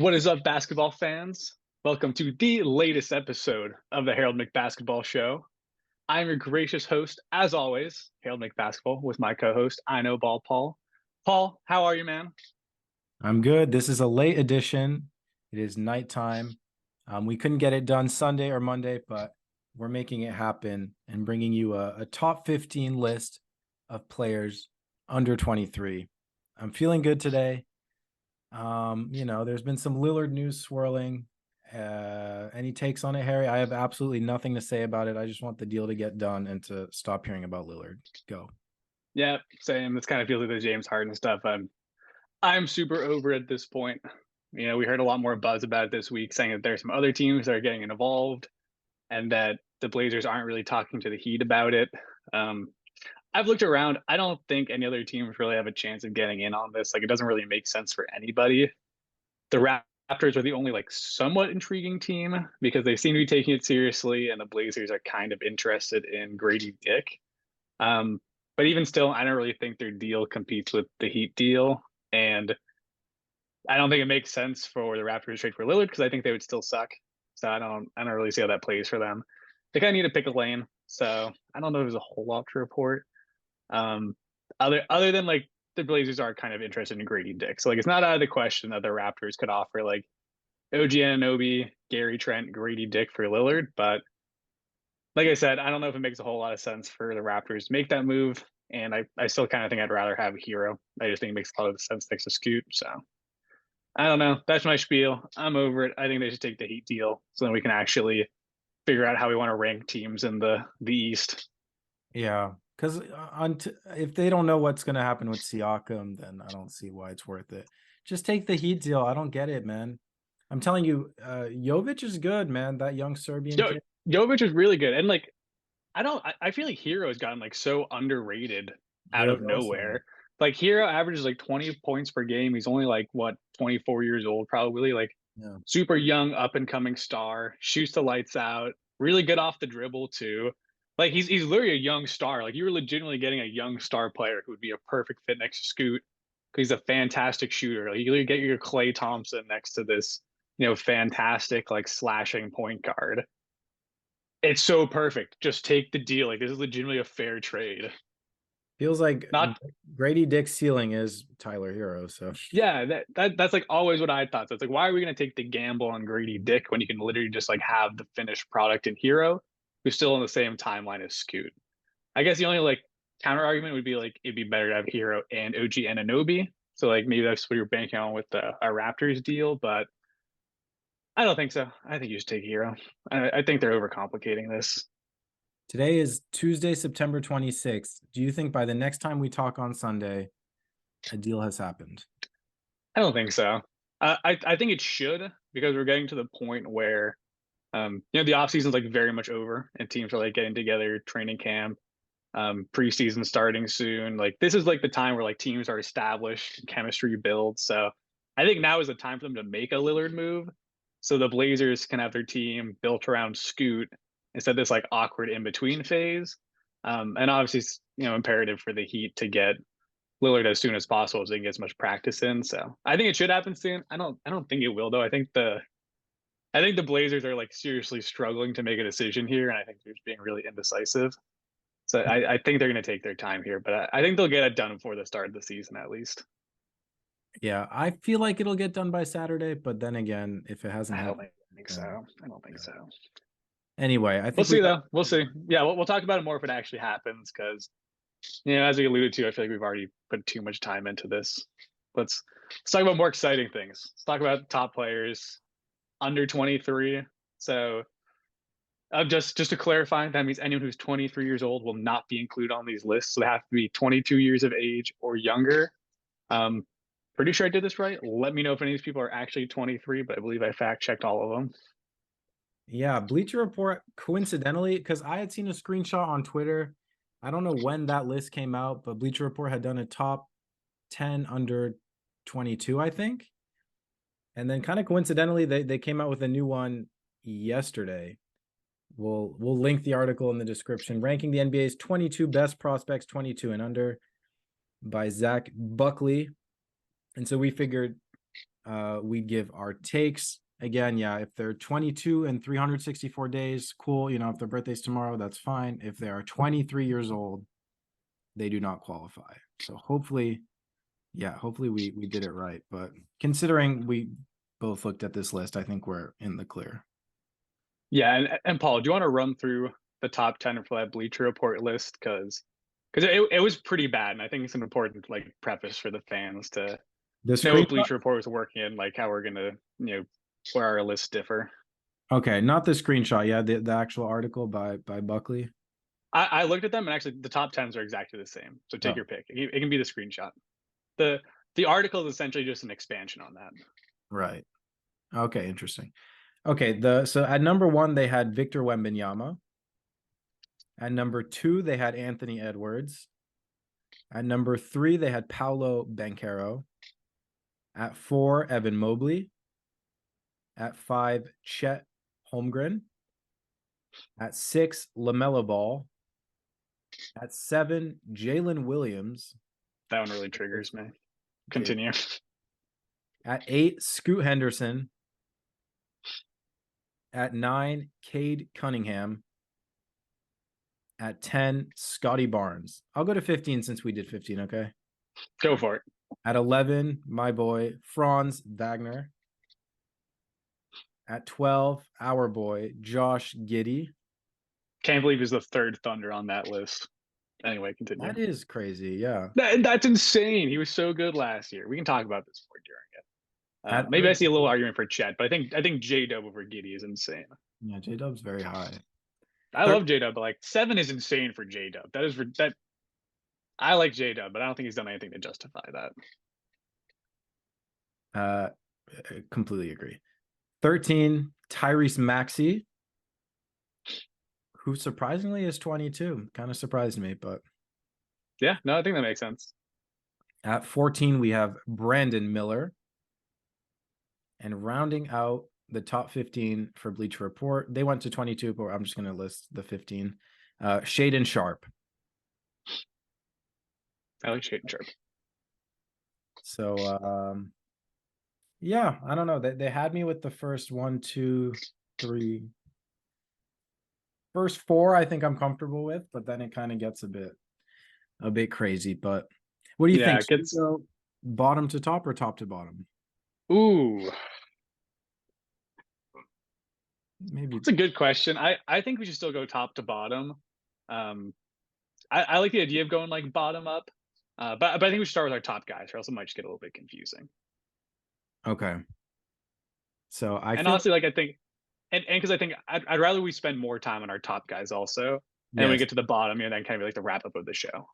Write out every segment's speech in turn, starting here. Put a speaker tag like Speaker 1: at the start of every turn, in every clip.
Speaker 1: What is up, basketball fans? Welcome to the latest episode of the Harold McBasketball Show. I'm your gracious host, as always, Harold McBasketball, with my co-host, I Know Ball Paul. Paul, how are you, man?
Speaker 2: I'm good. This is a late edition. It is nighttime. We couldn't get it done Sunday or Monday, but we're making it happen and bringing you a top 15 list of players under 23. I'm feeling good today. There's been some Lillard news swirling. Any takes on it, Harry? I have absolutely nothing to say about it. I just want the deal to get done and to stop hearing about Lillard. Go.
Speaker 1: Yeah, same. This kind of feels like the James Harden stuff. I'm super over at this point. We heard a lot more buzz about it this week, saying that there's some other teams that are getting involved and that the Blazers aren't really talking to the Heat about it. Um, I've looked around. I don't think any other teams really have a chance of getting in on this. Like, it doesn't really make sense for anybody. The Raptors are the only like somewhat intriguing team because they seem to be taking it seriously, and the Blazers are kind of interested in Grady Dick. Um, but even still, I don't really think their deal competes with the Heat deal, and I don't think it makes sense for the Raptors to trade for Lillard because I think they would still suck. So I don't really see how that plays for them. They kind of need to pick a lane. So I don't know if there's a whole lot to report. Um, other than like the Blazers are kind of interested in Grady Dick. So like it's not out of the question that the Raptors could offer like OG Anunoby, Gary Trent, Grady Dick for Lillard. But like I said, I don't know if it makes a whole lot of sense for the Raptors to make that move. And I still kind of think I'd rather have a hero. I just think it makes a lot of sense next to Scoot. So I don't know. That's my spiel. I'm over it. I think they should take the Heat deal so then we can actually figure out how we want to rank teams in the East.
Speaker 2: Yeah, because if they don't know what's going to happen with Siakam, then I don't see why it's worth it. Just take the Heat deal. I don't get it, man. I'm telling you, Jovic is good, man. That young Serbian
Speaker 1: Yo,
Speaker 2: kid.
Speaker 1: Jovic is really good, and like I feel like Hero's gotten like so underrated out
Speaker 2: Hero's
Speaker 1: of
Speaker 2: awesome.
Speaker 1: nowhere. Like Hero averages like 20 points per game. He's only like what 24 years old, probably like
Speaker 2: Yeah.
Speaker 1: super young, up and coming star. Shoots the lights out. Really good off the dribble too. Like he's literally a young star. Like you were legitimately getting a young star player who would be a perfect fit next to Scoot because he's a fantastic shooter. Like you literally get your Clay Thompson next to this, fantastic like slashing point guard. It's so perfect. Just take the deal. Like this is legitimately a fair trade.
Speaker 2: Feels like
Speaker 1: Not
Speaker 2: Grady Dick's ceiling is Tyler Hero. So
Speaker 1: Yeah, that's like always what I thought. So it's like, why are we gonna take the gamble on Grady Dick when you can literally just like have the finished product in Hero, who's still on the same timeline as Scoot? I guess the only like counter argument would be like it'd be better to have Hero and OG Anunoby. So like maybe that's what you're banking on with a Raptors deal, but I don't think so. I think you should take Hero. I think they're overcomplicating this.
Speaker 2: today is Tuesday, September 26th. Do you think by the next time we talk on Sunday, a deal has happened?
Speaker 1: I don't think so. I think it should because we're getting to the point where the off season's like very much over and teams are like getting together, training camp, preseason starting soon. Like this is like the time where like teams are established, chemistry builds. So I think now is the time for them to make a Lillard move. So the Blazers can have their team built around Scoot instead of this like awkward in between phase. And obviously, it's, imperative for the Heat to get Lillard as soon as possible so he can get as much practice in. So I think it should happen soon. I don't think it will though. I think the Blazers are like seriously struggling to make a decision here, and I think they're just being really indecisive. So I think they're going to take their time here, but I think they'll get it done before the start of the season at least.
Speaker 2: Yeah, I feel like it'll get done by Saturday, but then again, if it hasn't
Speaker 1: I don't
Speaker 2: happened,
Speaker 1: think
Speaker 2: then
Speaker 1: so. I don't think
Speaker 2: yeah.
Speaker 1: so.
Speaker 2: Anyway, I
Speaker 1: We'll
Speaker 2: think we
Speaker 1: see
Speaker 2: got
Speaker 1: though. We'll see. Yeah, we'll talk about it more if it actually happens because as we alluded to, I feel like we've already put too much time into this. Let's talk about more exciting things. Let's talk about top players under 23. So just to clarify, that means anyone who's 23 years old will not be included on these lists. So they have to be 22 years of age or younger. Um, Pretty sure I did this right. Let me know if any of these people are actually 23, but I believe I fact checked all of them.
Speaker 2: Yeah, Bleacher Report, coincidentally, because I had seen a screenshot on Twitter. I don't know when that list came out, but Bleacher Report had done a top 10 under 22, I think. And then kind of coincidentally, they came out with a new one yesterday. We'll link the article in the description, ranking the NBA's 22 best prospects 22 and under by Zach Buckley. And so we figured we'd give our takes. Again, yeah, if they're 22 and 364 days, cool. You know, if their birthday's tomorrow, that's fine. If they are 23 years old, they do not qualify. So hopefully we did it right. But considering we both looked at this list, I think we're in the clear.
Speaker 1: Yeah, and Paul, do you want to run through the top 10 for that Bleacher Report list? Because it was pretty bad, and I think it's an important like preface for the fans to
Speaker 2: The
Speaker 1: know what
Speaker 2: screenshot.
Speaker 1: Bleacher Report was working in, like how we're gonna, where our lists differ.
Speaker 2: Okay, not the screenshot. Yeah, the actual article by Buckley.
Speaker 1: I looked at them, and actually the top tens are exactly the same. So take
Speaker 2: Oh.
Speaker 1: your pick. It can be the screenshot. The article is essentially just an expansion on that.
Speaker 2: Right. Okay, interesting. Okay, so at number 1 they had Victor Wembanyama. At number 2 they had Anthony Edwards. At number 3 they had Paolo Banchero. At 4 Evan Mobley. At 5 Chet Holmgren. At 6 Lamelo Ball. At 7 Jalen Williams.
Speaker 1: That one really triggers me. Continue.
Speaker 2: At 8 Scoot Henderson. At 9 Cade Cunningham. At 10 Scotty Barnes. I'll go to 15 since we did 15, okay?
Speaker 1: Go for it.
Speaker 2: At 11, my boy Franz Wagner. At 12, our boy Josh Giddey.
Speaker 1: Can't believe he's the third Thunder on that list. Anyway, continue.
Speaker 2: That is crazy, yeah.
Speaker 1: That's insane. He was so good last year. We can talk about this more during it. Maybe I see a little argument for Chet, but I think J-Dub over Giddey is insane.
Speaker 2: Yeah, J-Dub's very high.
Speaker 1: I love J-Dub, but like 7 is insane for J-Dub. That is for that. I like J-Dub, but I don't think he's done anything to justify that.
Speaker 2: I completely agree. 13, Tyrese Maxey, who surprisingly is 22. Kind of surprised me, but
Speaker 1: yeah, no, I think that makes sense.
Speaker 2: At 14, we have Brandon Miller. And rounding out the top 15 for Bleacher Report, they went to 22, but I'm just going to list the 15. Shaedon Sharpe.
Speaker 1: I like Shaedon Sharpe.
Speaker 2: So, yeah, I don't know. They had me with the first 1, 2, 3. First 4, I think I'm comfortable with, but then it kind of gets a bit crazy. But what do you think? Should we go bottom to top or top to bottom?
Speaker 1: Ooh.
Speaker 2: Maybe
Speaker 1: it's a good question. I think we should still go top to bottom. I like the idea of going like bottom up. But I think we should start with our top guys, or else it might just get a little bit confusing.
Speaker 2: Okay. So
Speaker 1: honestly, like I think, and because I think I'd rather we spend more time on our top guys also, and then we get to the bottom, and then kind of like the wrap up of the show.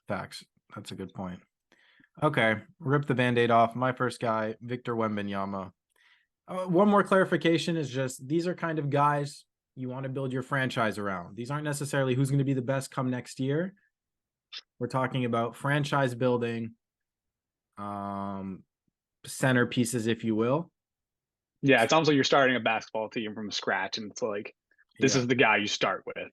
Speaker 2: Facts. That's a good point. Okay, rip the Band-Aid off. My first guy, Victor Wembanyama. One more clarification is just these are kind of guys you want to build your franchise around. These aren't necessarily who's going to be the best come next year. We're talking about franchise building, centerpieces, if you will.
Speaker 1: Yeah, it's almost like you're starting a basketball team from scratch, and it's like this is the guy you start with.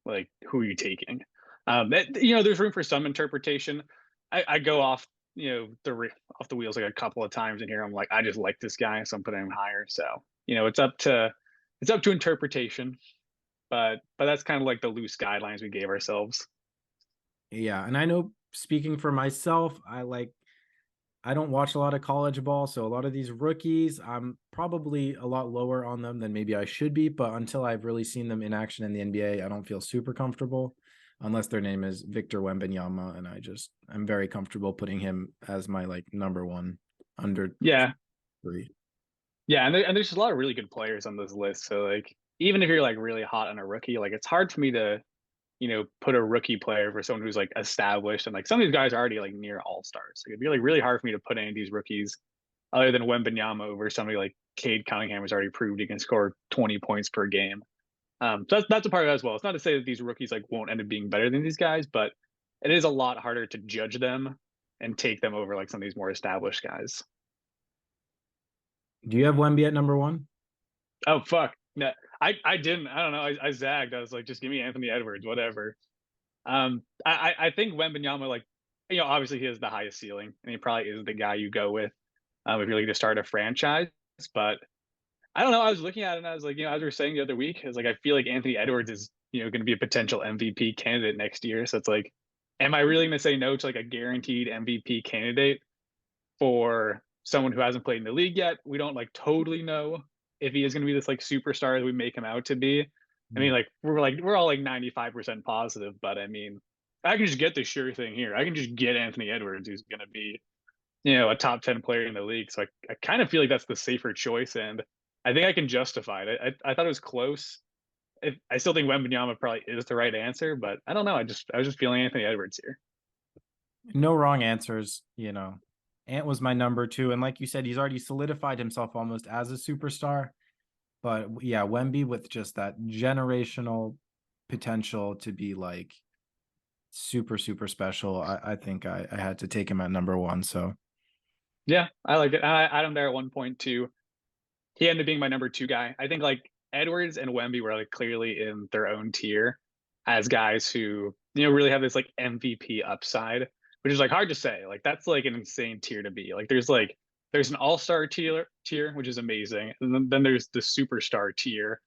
Speaker 1: Like, who are you taking? There's room for some interpretation. I go off, off the wheels like a couple of times in here. I'm like, I just like this guy, so I'm putting him higher. So, it's up to interpretation, but that's kind of like the loose guidelines we gave ourselves.
Speaker 2: Yeah, and I know speaking for myself, I don't watch a lot of college ball, so a lot of these rookies, I'm probably a lot lower on them than maybe I should be, but until I've really seen them in action in the NBA, I don't feel super comfortable unless their name is Victor Wembanyama, and I'm very comfortable putting him as my like number 1 under 3.
Speaker 1: Yeah, and there's just a lot of really good players on this list, so like even if you're like really hot on a rookie, like it's hard for me to put a rookie player for someone who's like established, and like some of these guys are already like near all-stars. Like, it'd be like really hard for me to put any of these rookies other than Wembanyama over somebody like Cade Cunningham, who's already proved he can score 20 points per game. So that's a part of it as well. It's not to say that these rookies like won't end up being better than these guys, but it is a lot harder to judge them and take them over like some of these more established guys.
Speaker 2: Do you have Wemby at number 1?
Speaker 1: Oh, fuck. No, I didn't. I don't know. I zagged. I was like, just give me Anthony Edwards, whatever. I think Wembanyama, like, obviously he has the highest ceiling, and he probably is the guy you go with. if you're looking to start a franchise. But I don't know. I was looking at it and I was like, as we were saying the other week, I was like, I feel like Anthony Edwards is, going to be a potential MVP candidate next year. So it's like, am I really going to say no to like a guaranteed MVP candidate for someone who hasn't played in the league yet? We don't like totally know if he is going to be this like superstar that we make him out to be. I mean, we're all like 95% positive, but I mean, I can just get the sure thing here. I can just get Anthony Edwards, who's going to be, a top 10 player in the league. So I kind of feel like that's the safer choice. And I think I can justify it. I thought it was close. I still think Wembanyama probably is the right answer, but I don't know. I was just feeling Anthony Edwards here.
Speaker 2: No wrong answers. Ant was my number 2. And like you said, he's already solidified himself almost as a superstar. But yeah, Wemby with just that generational potential to be like super, super special. I think I had to take him at number 1. So
Speaker 1: Yeah, I like it. I had him there at 1.2. He ended up being my number 2 guy. I think like Edwards and Wemby were like clearly in their own tier as guys who, really have this like MVP upside, which is like hard to say. Like that's like an insane tier to be. Like there's an all-star tier, which is amazing. And then there's the superstar tier.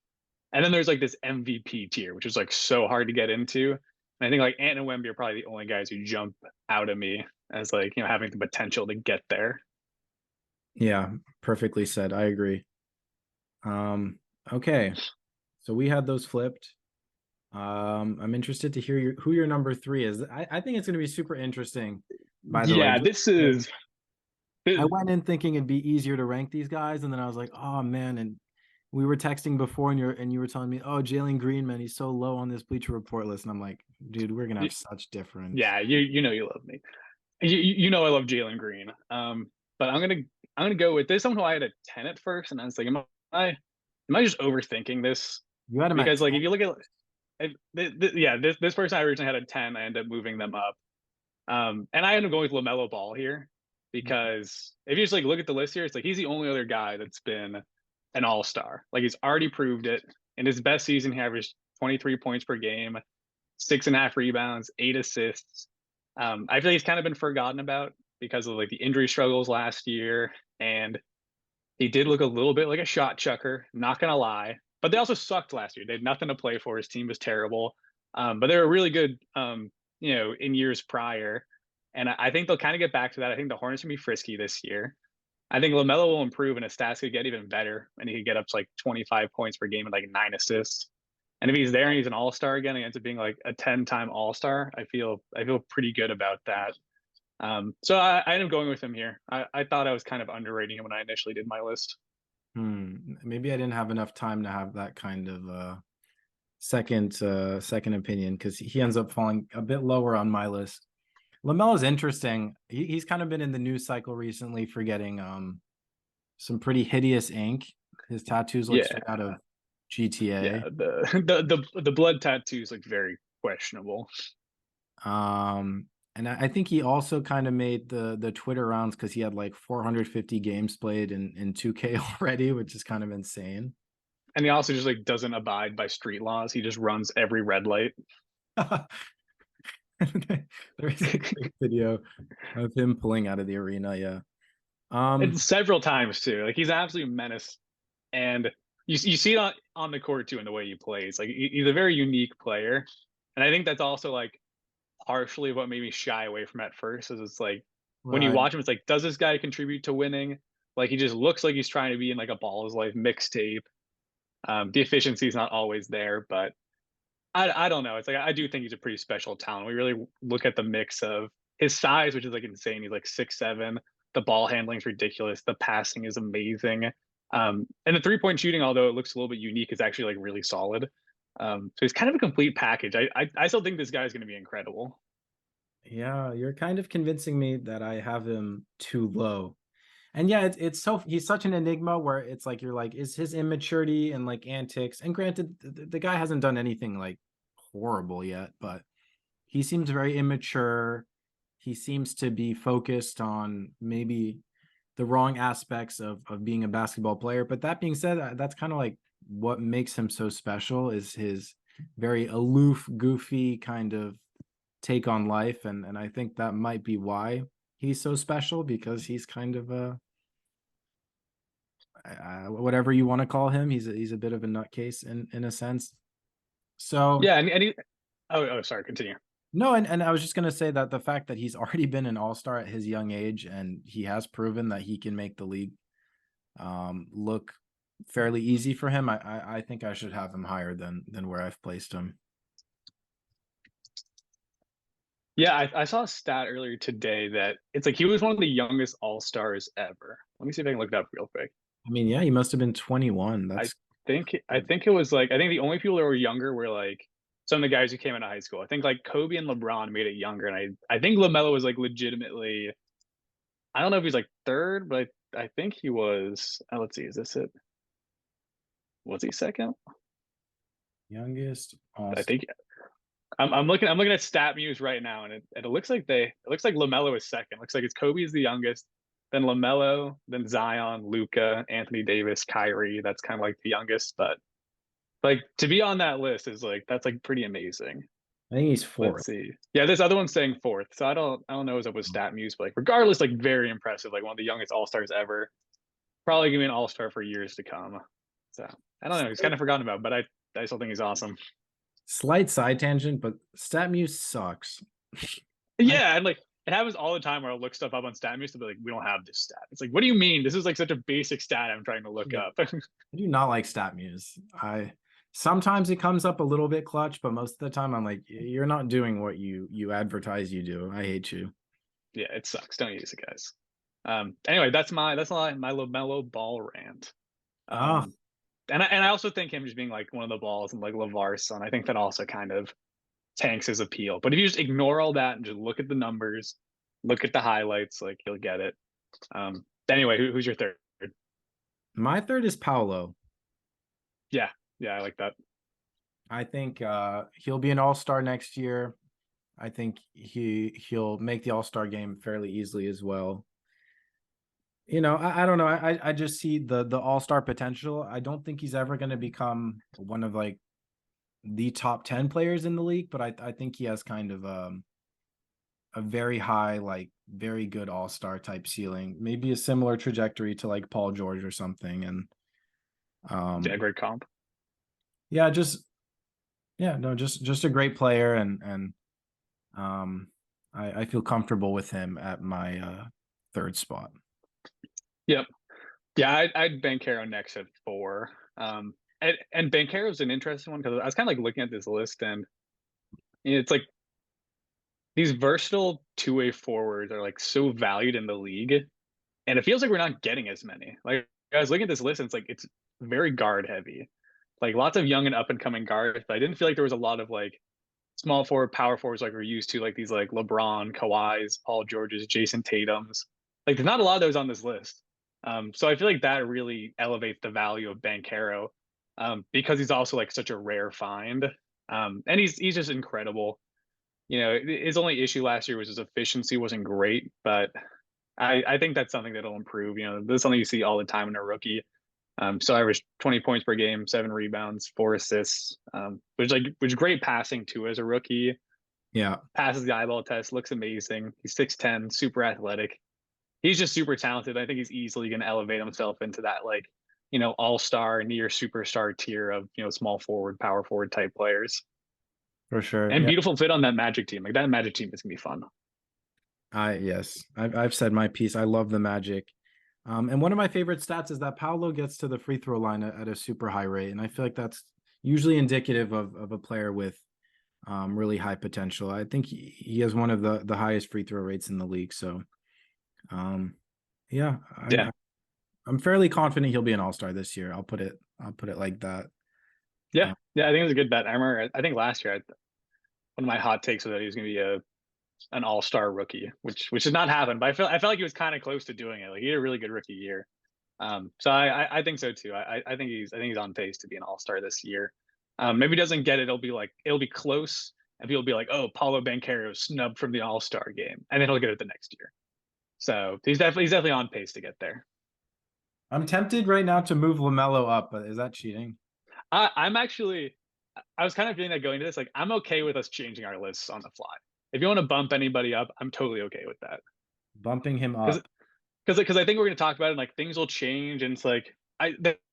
Speaker 1: And then there's like this MVP tier, which is like so hard to get into. And I think like Ant and Wemby are probably the only guys who jump out at me as like, having the potential to get there.
Speaker 2: yeah, perfectly said. I agree. Okay. So we had those flipped. I'm interested to hear who your number 3 is. I think it's going to be super interesting, by the way.
Speaker 1: Yeah,
Speaker 2: I went in thinking it'd be easier to rank these guys, and then I was like, oh man. And we were texting before, and you were telling me, oh, Jalen Green, man, he's so low on this Bleacher Report list. And I'm like, dude, we're gonna have such difference.
Speaker 1: Yeah, you know you love me. You know I love Jalen Green. But I'm gonna go with this. Someone who I had a 10 at first, and I was like, am I just overthinking this?
Speaker 2: You had him
Speaker 1: Because
Speaker 2: at
Speaker 1: like
Speaker 2: 10.
Speaker 1: if you look at this person I originally had a 10, I ended up moving them up. And I ended up going with Lamelo Ball here because if you just like look at the list here, it's like he's the only other guy that's been an all-star. Like he's already proved it. In his best season, he averaged 23 points per game, 6.5 rebounds, 8 assists. I feel like he's kind of been forgotten about because of like the injury struggles last year, and he did look a little bit like a shot chucker. Not gonna lie, but they also sucked last year. They had nothing to play for. His team was terrible, but they were really good. In years prior, and I think they'll kind of get back to that. I think the Hornets can be frisky this year. I think Lamelo will improve, and his stats could get even better, and he could get up to like 25 points per game and like 9 assists. And if he's there and he's an all-star again, he ends up being like a 10-time all-star. I feel pretty good about that. So I ended up going with him here. I thought I was kind of underrating him when I initially did my list.
Speaker 2: Maybe I didn't have enough time to have that kind of second opinion, because he ends up falling a bit lower on my list. Lamelo's interesting. He's kind of been in the news cycle recently for getting some pretty hideous ink. His tattoos look straight out of GTA.
Speaker 1: Yeah, the blood tattoos look very questionable.
Speaker 2: And I think he also kind of made the Twitter rounds because he had like 450 games played in 2K already, which is kind of insane.
Speaker 1: And he also just like doesn't abide by street laws. He just runs every red light.
Speaker 2: There is a great video of him pulling out of the arena. Yeah.
Speaker 1: And several times too. Like he's an absolute menace. And you see it on the court too in the way he plays. Like he's a very unique player. And I think that's also like partially what made me shy away from at first. Is it's like when you watch him, it's like, does this guy contribute to winning? Like he just looks like he's trying to be in like a Ball is Life mixtape. The efficiency is not always there, but I don't know. It's like I do think he's a pretty special talent. We really look at the mix of his size, which is like insane. He's like 6'7". The ball handling is ridiculous. The passing is amazing. And the 3-point shooting, although it looks a little bit unique, is actually like really solid. So he's kind of a complete package. I still think this guy is going to be incredible.
Speaker 2: Yeah, you're kind of convincing me that I have him too low. And yeah, it's so he's such an enigma where it's like you're like, is his immaturity and like antics, and granted, the guy hasn't done anything like horrible yet, but he seems very immature. He seems to be focused on maybe the wrong aspects of being a basketball player. But that being said, that's kind of like what makes him so special, is his very aloof, goofy kind of take on life. And I think that might be why he's so special, because he's kind of whatever you want to call him. He's a bit of a nutcase in a sense. So
Speaker 1: Yeah, and he, sorry, continue.
Speaker 2: no, and I was just gonna say that the fact that he's already been an all-star at his young age and he has proven that he can make the league look fairly easy for him. I think I should have him higher than where I've placed him.
Speaker 1: Yeah, I saw a stat earlier today that it's like he was one of the youngest All Stars ever. Let me see if I can look it up real quick.
Speaker 2: I mean, yeah, he must have been 21.
Speaker 1: I
Speaker 2: That's
Speaker 1: I think it was like I think the only people that were younger were like some of the guys who came out of high school. I think like Kobe and LeBron made it younger, and I think Lamelo was like legitimately. I don't know if he's like third, but I think he was. Let's see, is this it? Was he second?
Speaker 2: youngest
Speaker 1: I
Speaker 2: all-star.
Speaker 1: think I'm looking at stat muse right now, and it looks like it looks like Lamelo is second. Looks like it's Kobe's the youngest, then Lamelo, then Zion, Luca, Anthony Davis, Kyrie. That's kind of like the youngest, but like to be on that list is like that's like pretty amazing.
Speaker 2: I think he's
Speaker 1: Let's
Speaker 2: fourth.
Speaker 1: see. Yeah, this other one's saying fourth, so I don't know what's up with stat muse, but like regardless, like very impressive. Like one of the youngest All Stars ever. Probably gonna be an All Star for years to come. So I don't know. He's kind of forgotten about, but I still think he's awesome.
Speaker 2: Slight side tangent, but StatMuse sucks. I
Speaker 1: Yeah, and like it happens all the time where I'll look stuff up on StatMuse to be like, we don't have this stat. It's like, what do you mean? This is like such a basic stat I'm trying to look
Speaker 2: yeah,
Speaker 1: up.
Speaker 2: I do not like StatMuse. I sometimes it comes up a little bit clutch, but most of the time I'm like, you're not doing what you advertise you do. I hate you.
Speaker 1: Yeah, it sucks. Don't use it, guys. Anyway, that's my LaMelo Ball rant.
Speaker 2: Oh,
Speaker 1: Um, and I also think him just being like one of the balls and like LeVar's son, I think that also kind of tanks his appeal. But if you just ignore all that and just look at the numbers, look at the highlights, like you'll get it. Anyway, who's your third?
Speaker 2: my third is Paolo.
Speaker 1: Yeah, yeah, I like that.
Speaker 2: I think he'll be an all-star next year. I think he'll make the all-star game fairly easily as well. I don't know. I just see the all-star potential. I don't think he's ever going to become one of like the top 10 players in the league, but I think he has kind of a very high, like very good all-star type ceiling, maybe a similar trajectory to like Paul George or something. And
Speaker 1: Yeah, great comp.
Speaker 2: yeah, just a great player, and I feel comfortable with him at my third spot.
Speaker 1: Yep. Yeah, I'd Banchero next at 4. And Banchero's an interesting one because I was kind of like looking at this list and it's like these versatile two-way forwards are like so valued in the league, and it feels like we're not getting as many. Like I was looking at this list and it's very guard heavy, like lots of young and up and coming guards, but I didn't feel like there was a lot of like small forward, power forwards like we're used to, like these like LeBron, Kawhi's, Paul George's, Jason Tatum's. Like there's not a lot of those on this list. So I feel like that really elevates the value of Banchero, because he's also like such a rare find. And he's just incredible. His only issue last year was his efficiency wasn't great, but I think that's something that'll improve. This is something you see all the time in a rookie. So I averaged 20 points per game, 7 rebounds, 4 assists, which great passing too as a rookie.
Speaker 2: Yeah,
Speaker 1: Passes the eyeball test, looks amazing. He's 6'10", super athletic. He's just super talented. I think he's easily going to elevate himself into that like, all-star, near superstar tier of, small forward, power forward type players.
Speaker 2: for sure.
Speaker 1: And
Speaker 2: Yeah.
Speaker 1: beautiful fit on that Magic team. Like that Magic team is going to be fun.
Speaker 2: Yes, I've said my piece. I love the Magic. And one of my favorite stats is that Paolo gets to the free throw line at a super high rate. And I feel like that's usually indicative of a player with really high potential. I think he has one of the highest free throw rates in the league. So yeah,
Speaker 1: Yeah.
Speaker 2: I'm fairly confident he'll be an all-star this year. I'll put it like that.
Speaker 1: Yeah. Yeah. I think it was a good bet. I remember, I think last year, one of my hot takes was that he was going to be an all-star rookie, which did not happen. But I felt like he was kind of close to doing it. Like he had a really good rookie year. So I think so too. I think he's on pace to be an all-star this year. Maybe he doesn't get it. It'll be close, and people will be like, oh, Paulo Banchero snubbed from the all-star game, and then he'll get it the next year. So he's definitely on pace to get there.
Speaker 2: I'm tempted right now to move Lamelo up, but is that cheating?
Speaker 1: I'm actually, I was kind of feeling that going to this. Like I'm okay with us changing our lists on the fly. If you want to bump anybody up, I'm totally okay with that.
Speaker 2: Bumping him
Speaker 1: Because
Speaker 2: up.
Speaker 1: because I think we're going to talk about it and like things will change and it's like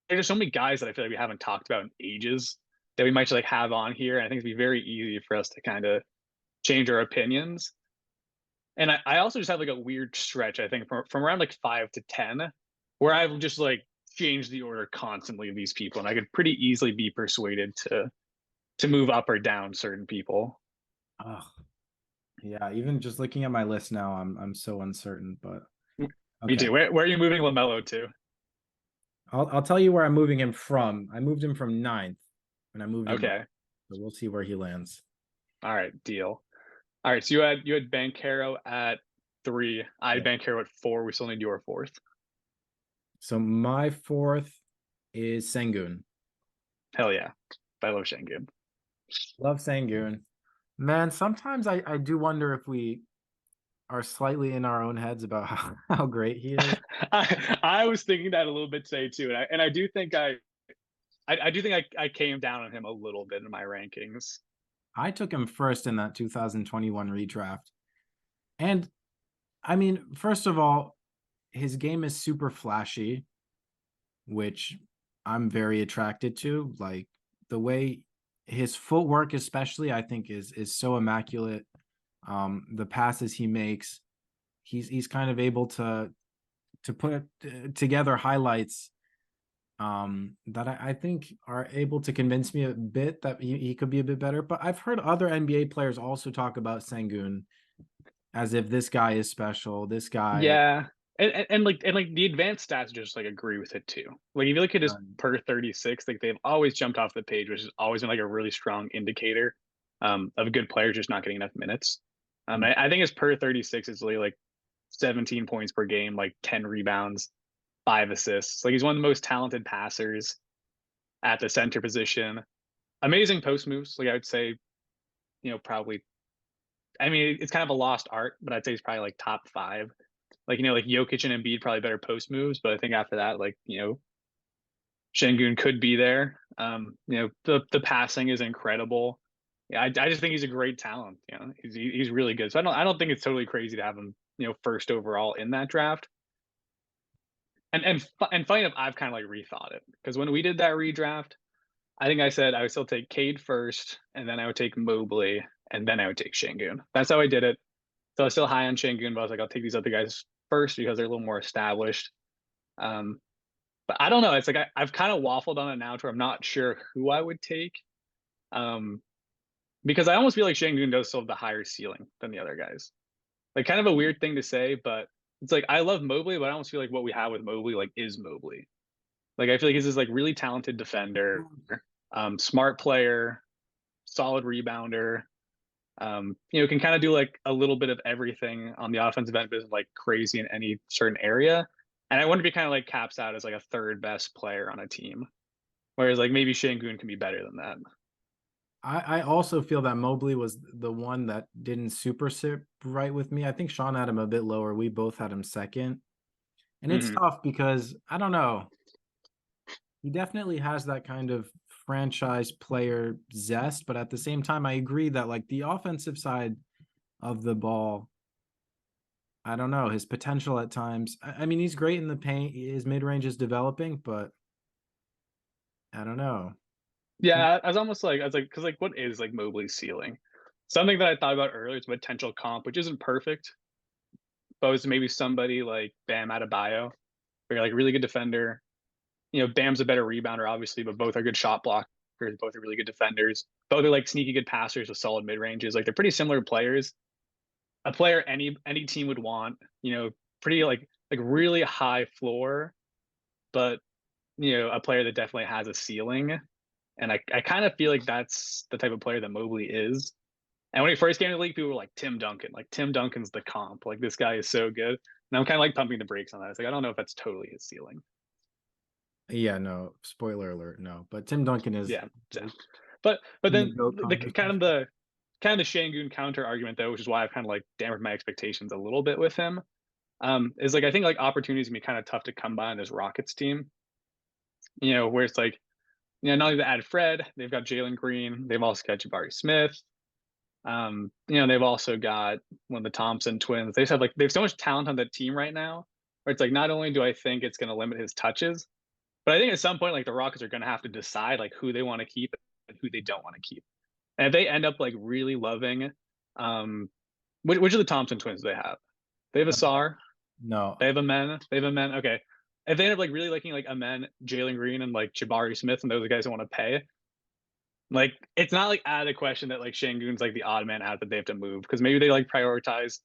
Speaker 1: there's so many guys that I feel like we haven't talked about in ages that we might just like have on here. And I think it'd be very easy for us to kind of change our opinions. And I also just have like a weird stretch, I think, from around like 5 to 10, where I've just like changed the order constantly of these people. And I could pretty easily be persuaded to move up or down certain people.
Speaker 2: Oh, yeah. Even just looking at my list now, I'm so uncertain. But
Speaker 1: Me
Speaker 2: okay,
Speaker 1: too. Where are you moving Lamelo to?
Speaker 2: I'll tell you where I'm moving him from. I moved him from ninth, and I moved him up.
Speaker 1: Okay.
Speaker 2: So we'll see where he lands.
Speaker 1: All right, deal. All right, so you had Bankero at 3. I had
Speaker 2: Yeah.
Speaker 1: Bankero at 4. We still need your fourth.
Speaker 2: So my fourth is Sengun.
Speaker 1: Hell yeah. I love Sengun.
Speaker 2: Love Sengun. Man, sometimes I do wonder if we are slightly in our own heads about how great he is.
Speaker 1: I was thinking that a little bit today too, and I do think I do think I came down on him a little bit in my rankings.
Speaker 2: I took him first in that 2021 redraft. And I mean, first of all, his game is super flashy, which I'm very attracted to. Like the way his footwork, especially, I think is so immaculate. The passes he makes, he's kind of able to put together highlights that I think are able to convince me a bit that he could be a bit better. But I've heard other NBA players also talk about Sengun as if this guy is special. This guy,
Speaker 1: Yeah. And the advanced stats just like agree with it too. Like if you look at his per 36, like they've always jumped off the page, which has always been like a really strong indicator of good players just not getting enough minutes. I think his per 36 is really like 17 points per game, like 10 rebounds, 5 assists. Like he's one of the most talented passers at the center position. Amazing post moves. Like I would say, probably. I mean, it's kind of a lost art, but I'd say he's probably like top 5. Like like Jokic and Embiid probably better post moves, but I think after that, like Sengun could be there. The passing is incredible. Yeah, I just think he's a great talent. He's really good. So I don't think it's totally crazy to have him first overall in that draft. And funny enough, I've kind of like rethought it because when we did that redraft, I think I said I would still take Cade first, and then I would take Mobley, and then I would take Sengun. That's how I did it. So I was still high on Sengun, but I was like, I'll take these other guys first because they're a little more established. Um, but I don't know. It's like I've kind of waffled on it now to where I'm not sure who I would take. Um, because I almost feel like Sengun does still have the higher ceiling than the other guys. Like kind of a weird thing to say, but it's like I love Mobley, but I almost feel like what we have with Mobley like is Mobley. Like I feel like he's this like really talented defender, smart player, solid rebounder. Can kind of do like a little bit of everything on the offensive end, but isn't like crazy in any certain area. And I wonder if he kind of like caps out as like a third best player on a team. Whereas like maybe Sengun can be better than that.
Speaker 2: I also feel that Mobley was the one that didn't super sit right with me. I think Sean had him a bit lower. We both had him second. And it's
Speaker 1: Mm-hmm.
Speaker 2: tough because I don't know. He definitely has that kind of franchise player zest, but at the same time, I agree that like the offensive side of the ball, I don't know, his potential at times. I mean, he's great in the paint. His mid range is developing, but I don't know.
Speaker 1: Yeah, I was almost like I was like, because like what is like Mobley's ceiling? Something that I thought about earlier is potential comp, which isn't perfect, but was maybe somebody like Bam Adebayo, where you're like really good defender. Bam's a better rebounder, obviously, but both are good shot blockers. Both are really good defenders. Both are like sneaky good passers with solid mid ranges. Like they're pretty similar players. A player any team would want. Pretty like really high floor, but a player that definitely has a ceiling. And I kind of feel like that's the type of player that Mobley is. And when he first came to the league, people were like Tim Duncan. Like Tim Duncan's the comp. Like this guy is so good. And I'm kind of like pumping the brakes on that. It's like I don't know if that's totally his ceiling.
Speaker 2: Yeah, no, spoiler alert, no. But Tim Duncan is
Speaker 1: Yeah. Yeah. But
Speaker 2: in the
Speaker 1: then
Speaker 2: GOAT
Speaker 1: the
Speaker 2: conversation.
Speaker 1: kind of the Shangoon counter argument though, which is why I've kind of like dampened my expectations a little bit with him. Is like I think like opportunities can be kind of tough to come by on this Rockets team. Where it's like, not only to add Fred, they've got Jalen Green, they've also got Jabari Smith. They've also got one of the Thompson twins. They have so much talent on that team right now, where it's like not only do I think it's gonna limit his touches, But I think at some point, like the Rockets are going to have to decide like who they want to keep and who they don't want to keep. And if they end up like really loving, um, which of the Thompson twins do they have? They have a Sar.
Speaker 2: No,
Speaker 1: They have a men. They have a men. Okay. If they end up like really liking like a men, Jalen Green and like Jabari Smith and those are the guys that want to pay, like it's not like out of the question that like Shangun's like the odd man out that they have to move because maybe they like prioritize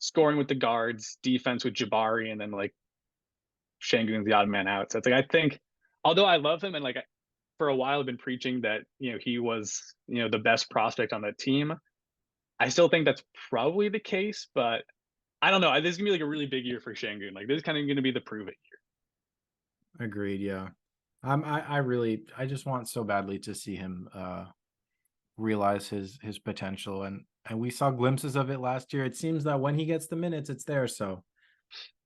Speaker 1: scoring with the guards, defense with Jabari, and then like Shangun's the odd man out. So it's like I think, although I love him and like for a while I've been preaching that he was the best prospect on that team. I still think that's probably the case, but I don't know. This is gonna be like a really big year for Shangun. Like this is kind of gonna be the prove it year.
Speaker 2: agreed. Yeah. I just want so badly to see him realize his potential, and we saw glimpses of it last year. It seems that when he gets the minutes, it's there. So,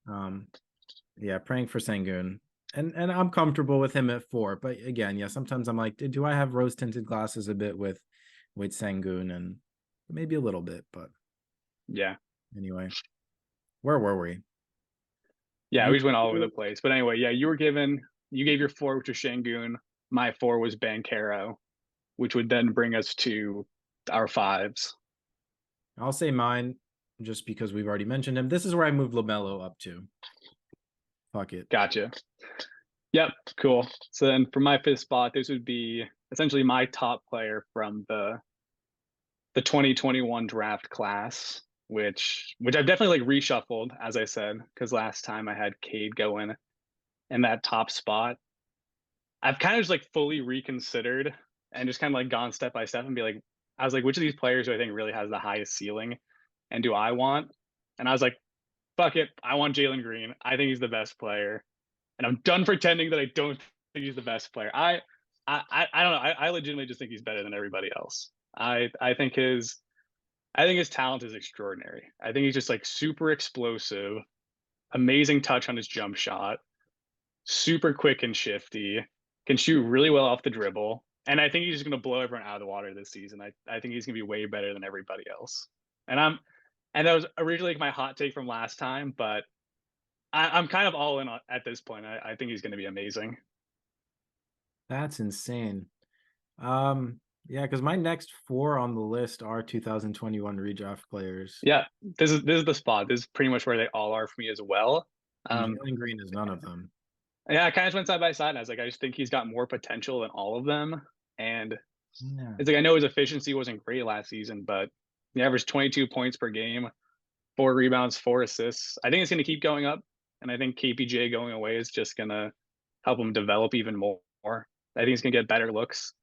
Speaker 2: yeah, praying for Sengun, and I'm comfortable with him at 4. But again, yeah, sometimes I'm like, do I have rose tinted glasses a bit with Sengun, and maybe a little bit, but
Speaker 1: Yeah.
Speaker 2: anyway, where were we?
Speaker 1: Yeah,
Speaker 2: You,
Speaker 1: we just went all over the place. But anyway, yeah, you gave your 4, which was Shangun. My 4 was Bankero, which would then bring us to our 5s.
Speaker 2: I'll say mine just because we've already mentioned him. This is where I moved Lamelo up to. Fuck it.
Speaker 1: Gotcha. Yep, cool. So then for my 5th spot, this would be essentially my top player from the 2021 draft class, which I've definitely like reshuffled, as I said, because last time I had Cade going in that top spot. I've kind of just like fully reconsidered and just kind of like gone step by step and be like, I was like, which of these players do I think really has the highest ceiling and do I want? And I was like, fuck it, I want Jalen Green. I think he's the best player. And I'm done pretending that I don't think he's the best player. I don't know. I legitimately just think he's better than everybody else. I think his talent is extraordinary. I think he's just like super explosive, amazing touch on his jump shot, super quick and shifty, can shoot really well off the dribble. And I think he's just going to blow everyone out of the water this season. I think he's going to be way better than everybody else. And that was originally like my hot take from last time, but I'm kind of all in at this point. I think he's going to be amazing.
Speaker 2: That's insane. Yeah, because my next 4 on the list are 2021 redraft players.
Speaker 1: Yeah, this is the spot. This is pretty much where they all are for me as well.
Speaker 2: Jalen Green is none of them.
Speaker 1: Yeah, I kind of went side by side. And I was like, I just think he's got more potential than all of them. And
Speaker 2: Yeah.
Speaker 1: it's like I know his efficiency wasn't great last season, but he averaged 22 points per game, 4 rebounds, 4 assists. I think it's going to keep going up, and I think KPJ going away is just going to help him develop even more. I think he's going to get better looks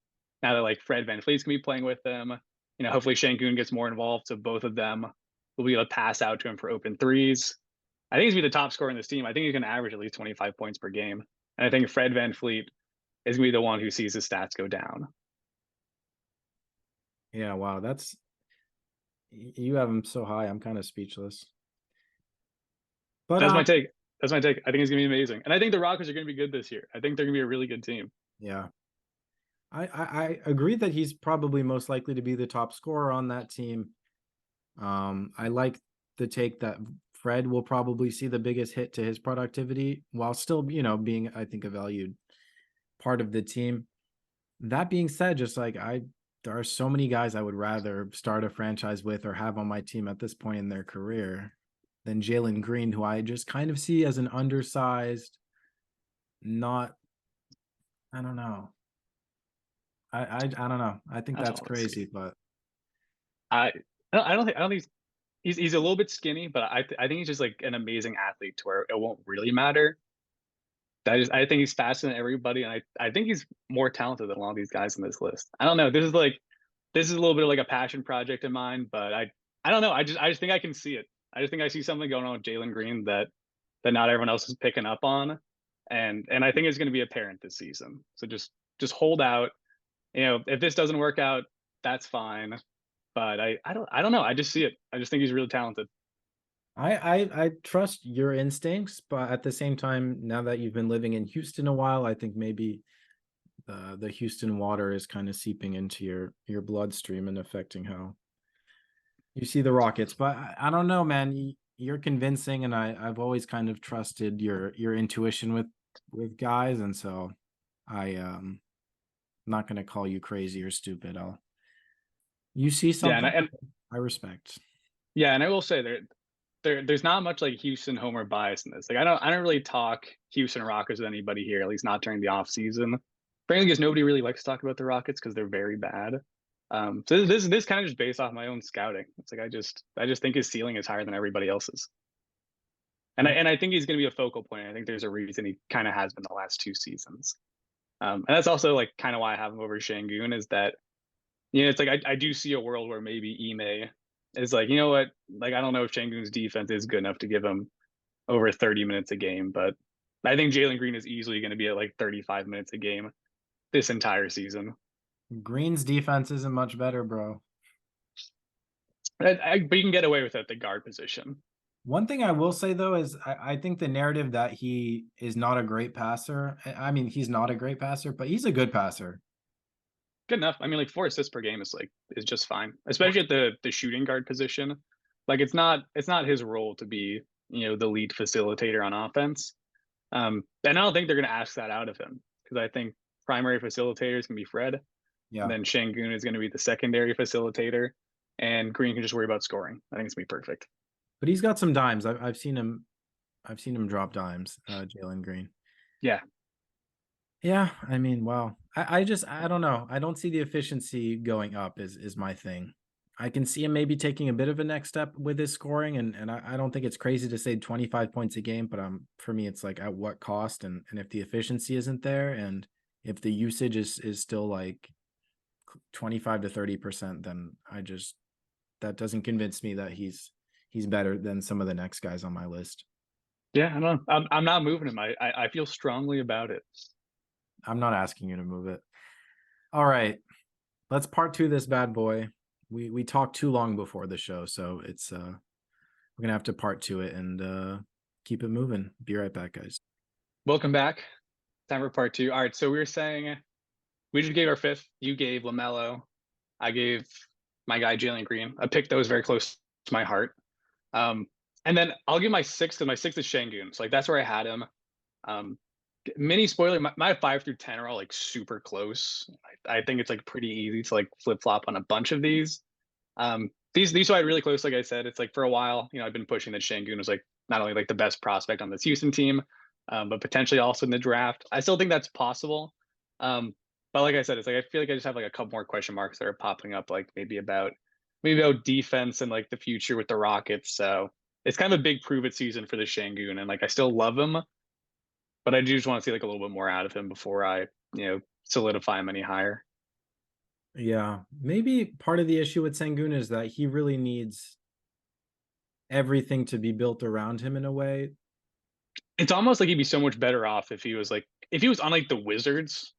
Speaker 1: now that like Fred VanVleet's going to be playing with them. Hopefully Shangun gets more involved, so both of them will be able to pass out to him for open threes. I think he's going to be the top scorer in this team. I think he's going to average at least 25 points per game, and I think Fred VanVleet is going to be the one who sees his stats go down.
Speaker 2: Yeah, wow, you have him so high. I'm kind of speechless. But
Speaker 1: That's my take. That's my take. I think he's gonna be amazing, and I think the Rockets are gonna be good this year. I think they're gonna be a really good team.
Speaker 2: yeah, I agree that he's probably most likely to be the top scorer on that team. I like the take that Fred will probably see the biggest hit to his productivity while still, being, I think, a valued part of the team. That being said, just like there are so many guys I would rather start a franchise with or have on my team at this point in their career than Jalen Green, who I just kind of see as an undersized, I don't know. I don't know. I think that's crazy, but
Speaker 1: I don't think he's a little bit skinny, but I think he's just like an amazing athlete to where it won't really matter. I think he's faster than everybody, and I think he's more talented than a lot of these guys in this list. I don't know. This is a little bit of like a passion project of mine, but I don't know. I just think I can see it. I just think I see something going on with Jalen Green that not everyone else is picking up on, and I think it's going to be apparent this season. So just hold out. If this doesn't work out, that's fine. But I don't know. I just see it. I just think he's really talented.
Speaker 2: I trust your instincts, but at the same time, now that you've been living in Houston a while, I think maybe the Houston water is kind of seeping into your bloodstream and affecting how you see the Rockets. But I don't know, man. You're convincing, and I've always kind of trusted your intuition with guys, and so I'm not gonna call you crazy or stupid. You see
Speaker 1: Yeah,
Speaker 2: something I respect.
Speaker 1: yeah, and I will say there's not much like Houston homer bias in this. Like I don't really talk Houston Rockets with anybody here, at least not during the off season. Frankly, because nobody really likes to talk about the Rockets because they're very bad. So this kind of just based off my own scouting. It's like I just think his ceiling is higher than everybody else's, and
Speaker 2: Yeah.
Speaker 1: I think he's going to be a focal point. I think there's a reason he kind of has been the last two seasons, and that's also like kind of why I have him over Sengun is that it's like I do see a world where maybe Ime is like, you know what, like I don't know if Sengun's defense is good enough to give him over 30 minutes a game, but I think Jalen Green is easily going to be at like 35 minutes a game this entire season.
Speaker 2: Green's defense isn't much better, bro.
Speaker 1: But you can get away with it at the guard position.
Speaker 2: One thing I will say though is I think the narrative that he is not a great passer. I mean, he's not a great passer, but he's a good passer.
Speaker 1: Good enough. I mean, like 4 assists per game is just fine, especially at the shooting guard position. Like it's not his role to be the lead facilitator on offense. And I don't think they're going to ask that out of him because I think primary facilitators can be Fred, and
Speaker 2: Yeah.
Speaker 1: then Sengun is going to be the secondary facilitator, and Green can just worry about scoring. I think it's going to be perfect.
Speaker 2: But he's got some dimes. I've seen him. I've seen him drop dimes. Jalen Green.
Speaker 1: Yeah,
Speaker 2: Yeah, I mean, wow. I don't know. I don't see the efficiency going up is my thing. I can see him maybe taking a bit of a next step with his scoring, and I don't think it's crazy to say 25 points a game, but for me it's like at what cost, and if the efficiency isn't there, and if the usage is still like 25 to 30%, then that doesn't convince me that he's better than some of the next guys on my list.
Speaker 1: yeah. I don't know. I'm not moving him. I feel strongly about it.
Speaker 2: I'm not asking you to move it. All right. Let's part two this bad boy. We talked too long before the show, so it's we're gonna have to part two it and keep it moving. Be right back, guys.
Speaker 1: Welcome back. Time for part two. All right, so we were saying we just gave our fifth. You gave Lamelo. I gave my guy Jalen Green. A pick that was very close to my heart. Um, and then I'll give my sixth, and my sixth is Sengun. So like that's where I had him. Um, mini spoiler, my 5 through 10 are all like super close. I think it's like pretty easy to like flip flop on a bunch of these. These are really close. Like I said, it's like for a while, I've been pushing that Sengun was like not only like the best prospect on this Houston team, but potentially also in the draft. I still think that's possible. But like I said, it's like I feel like I just have like a couple more question marks that are popping up, like maybe about defense and like the future with the Rockets. So it's kind of a big prove it season for the Sengun, and like I still love him, but I do just want to see like a little bit more out of him before I solidify him any higher.
Speaker 2: Yeah, maybe part of the issue with Sengun is that he really needs everything to be built around him in a way.
Speaker 1: It's almost like he'd be so much better off if he was on like the Wizards.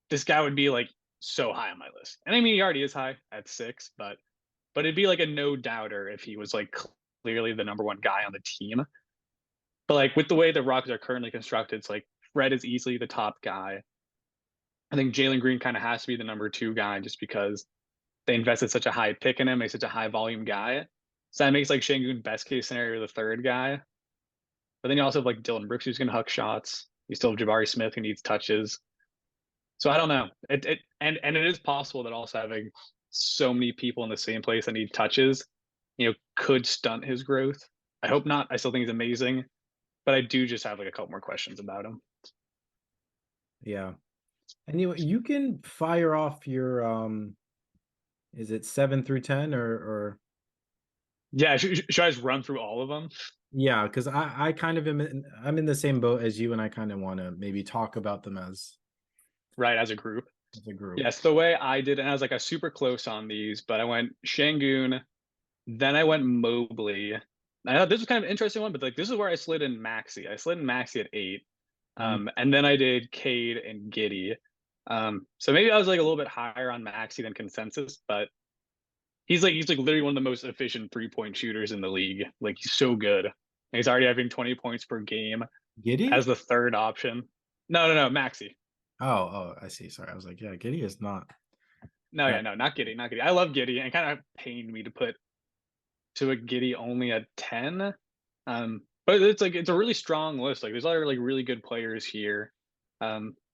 Speaker 1: This guy would be like so high on my list. And I mean, he already is high at 6, but it'd be like a no doubter if he was like clearly the number one guy on the team. But like with the way the Rockets are currently constructed, it's like Fred is easily the top guy. I think Jalen Green kind of has to be the number 2 guy just because they invested such a high pick in him, he's such a high volume guy. So that makes like Sengun best case scenario the 3rd guy. But then you also have like Dylan Brooks who's gonna huck shots. You still have Jabari Smith who needs touches. So I don't know. And it is possible that also having so many people in the same place that need touches, could stunt his growth. I hope not. I still think he's amazing, but I do just have like a couple more questions about him.
Speaker 2: Yeah. Anyway, you can fire off your is it 7 through 10 or
Speaker 1: Yeah, should I just run through all of them?
Speaker 2: yeah, because I kind of I'm in the same boat as you, and I kind of want to maybe talk about them
Speaker 1: Right, as a group.
Speaker 2: as a group.
Speaker 1: Yes, the way I did, and I was like a super close on these, but I went Sengun, then I went Mobley. I thought this was kind of an interesting one, but like this is where I slid in Maxey. I slid in Maxey at 8. And then I did Cade and Giddey. So maybe I was like a little bit higher on Maxey than consensus, but he's like literally one of the most efficient 3-point shooters in the league. Like he's so good. And he's already having 20 points per game as
Speaker 2: Giddey?
Speaker 1: the 3rd option. No, Maxey.
Speaker 2: Oh, I see. Sorry. I was like, yeah, Giddey is not.
Speaker 1: No, yeah, no, not Giddey, not Giddey. I love Giddey, and it kind of pained me to put to a Giddey only at 10. But it's like it's a really strong list. Like there's a lot of like really good players here.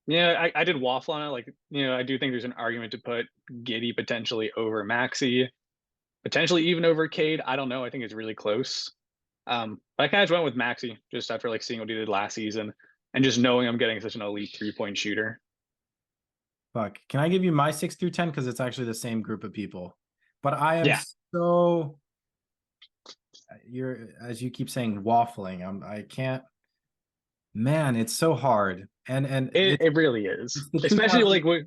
Speaker 1: Yeah, I did waffle on it. Like, I do think there's an argument to put Giddey potentially over Maxey, potentially even over Cade. I don't know. I think it's really close. But I kind of just went with Maxey just after like seeing what he did last season and just knowing I'm getting such an elite 3-point shooter.
Speaker 2: Fuck. Can I give you my 6 through 10? Because it's actually the same group of people. But I am
Speaker 1: Yeah,
Speaker 2: so you're as you keep saying waffling. I can't, man, it's so hard. And
Speaker 1: it really is.
Speaker 2: it's the
Speaker 1: Especially
Speaker 2: 2000.
Speaker 1: like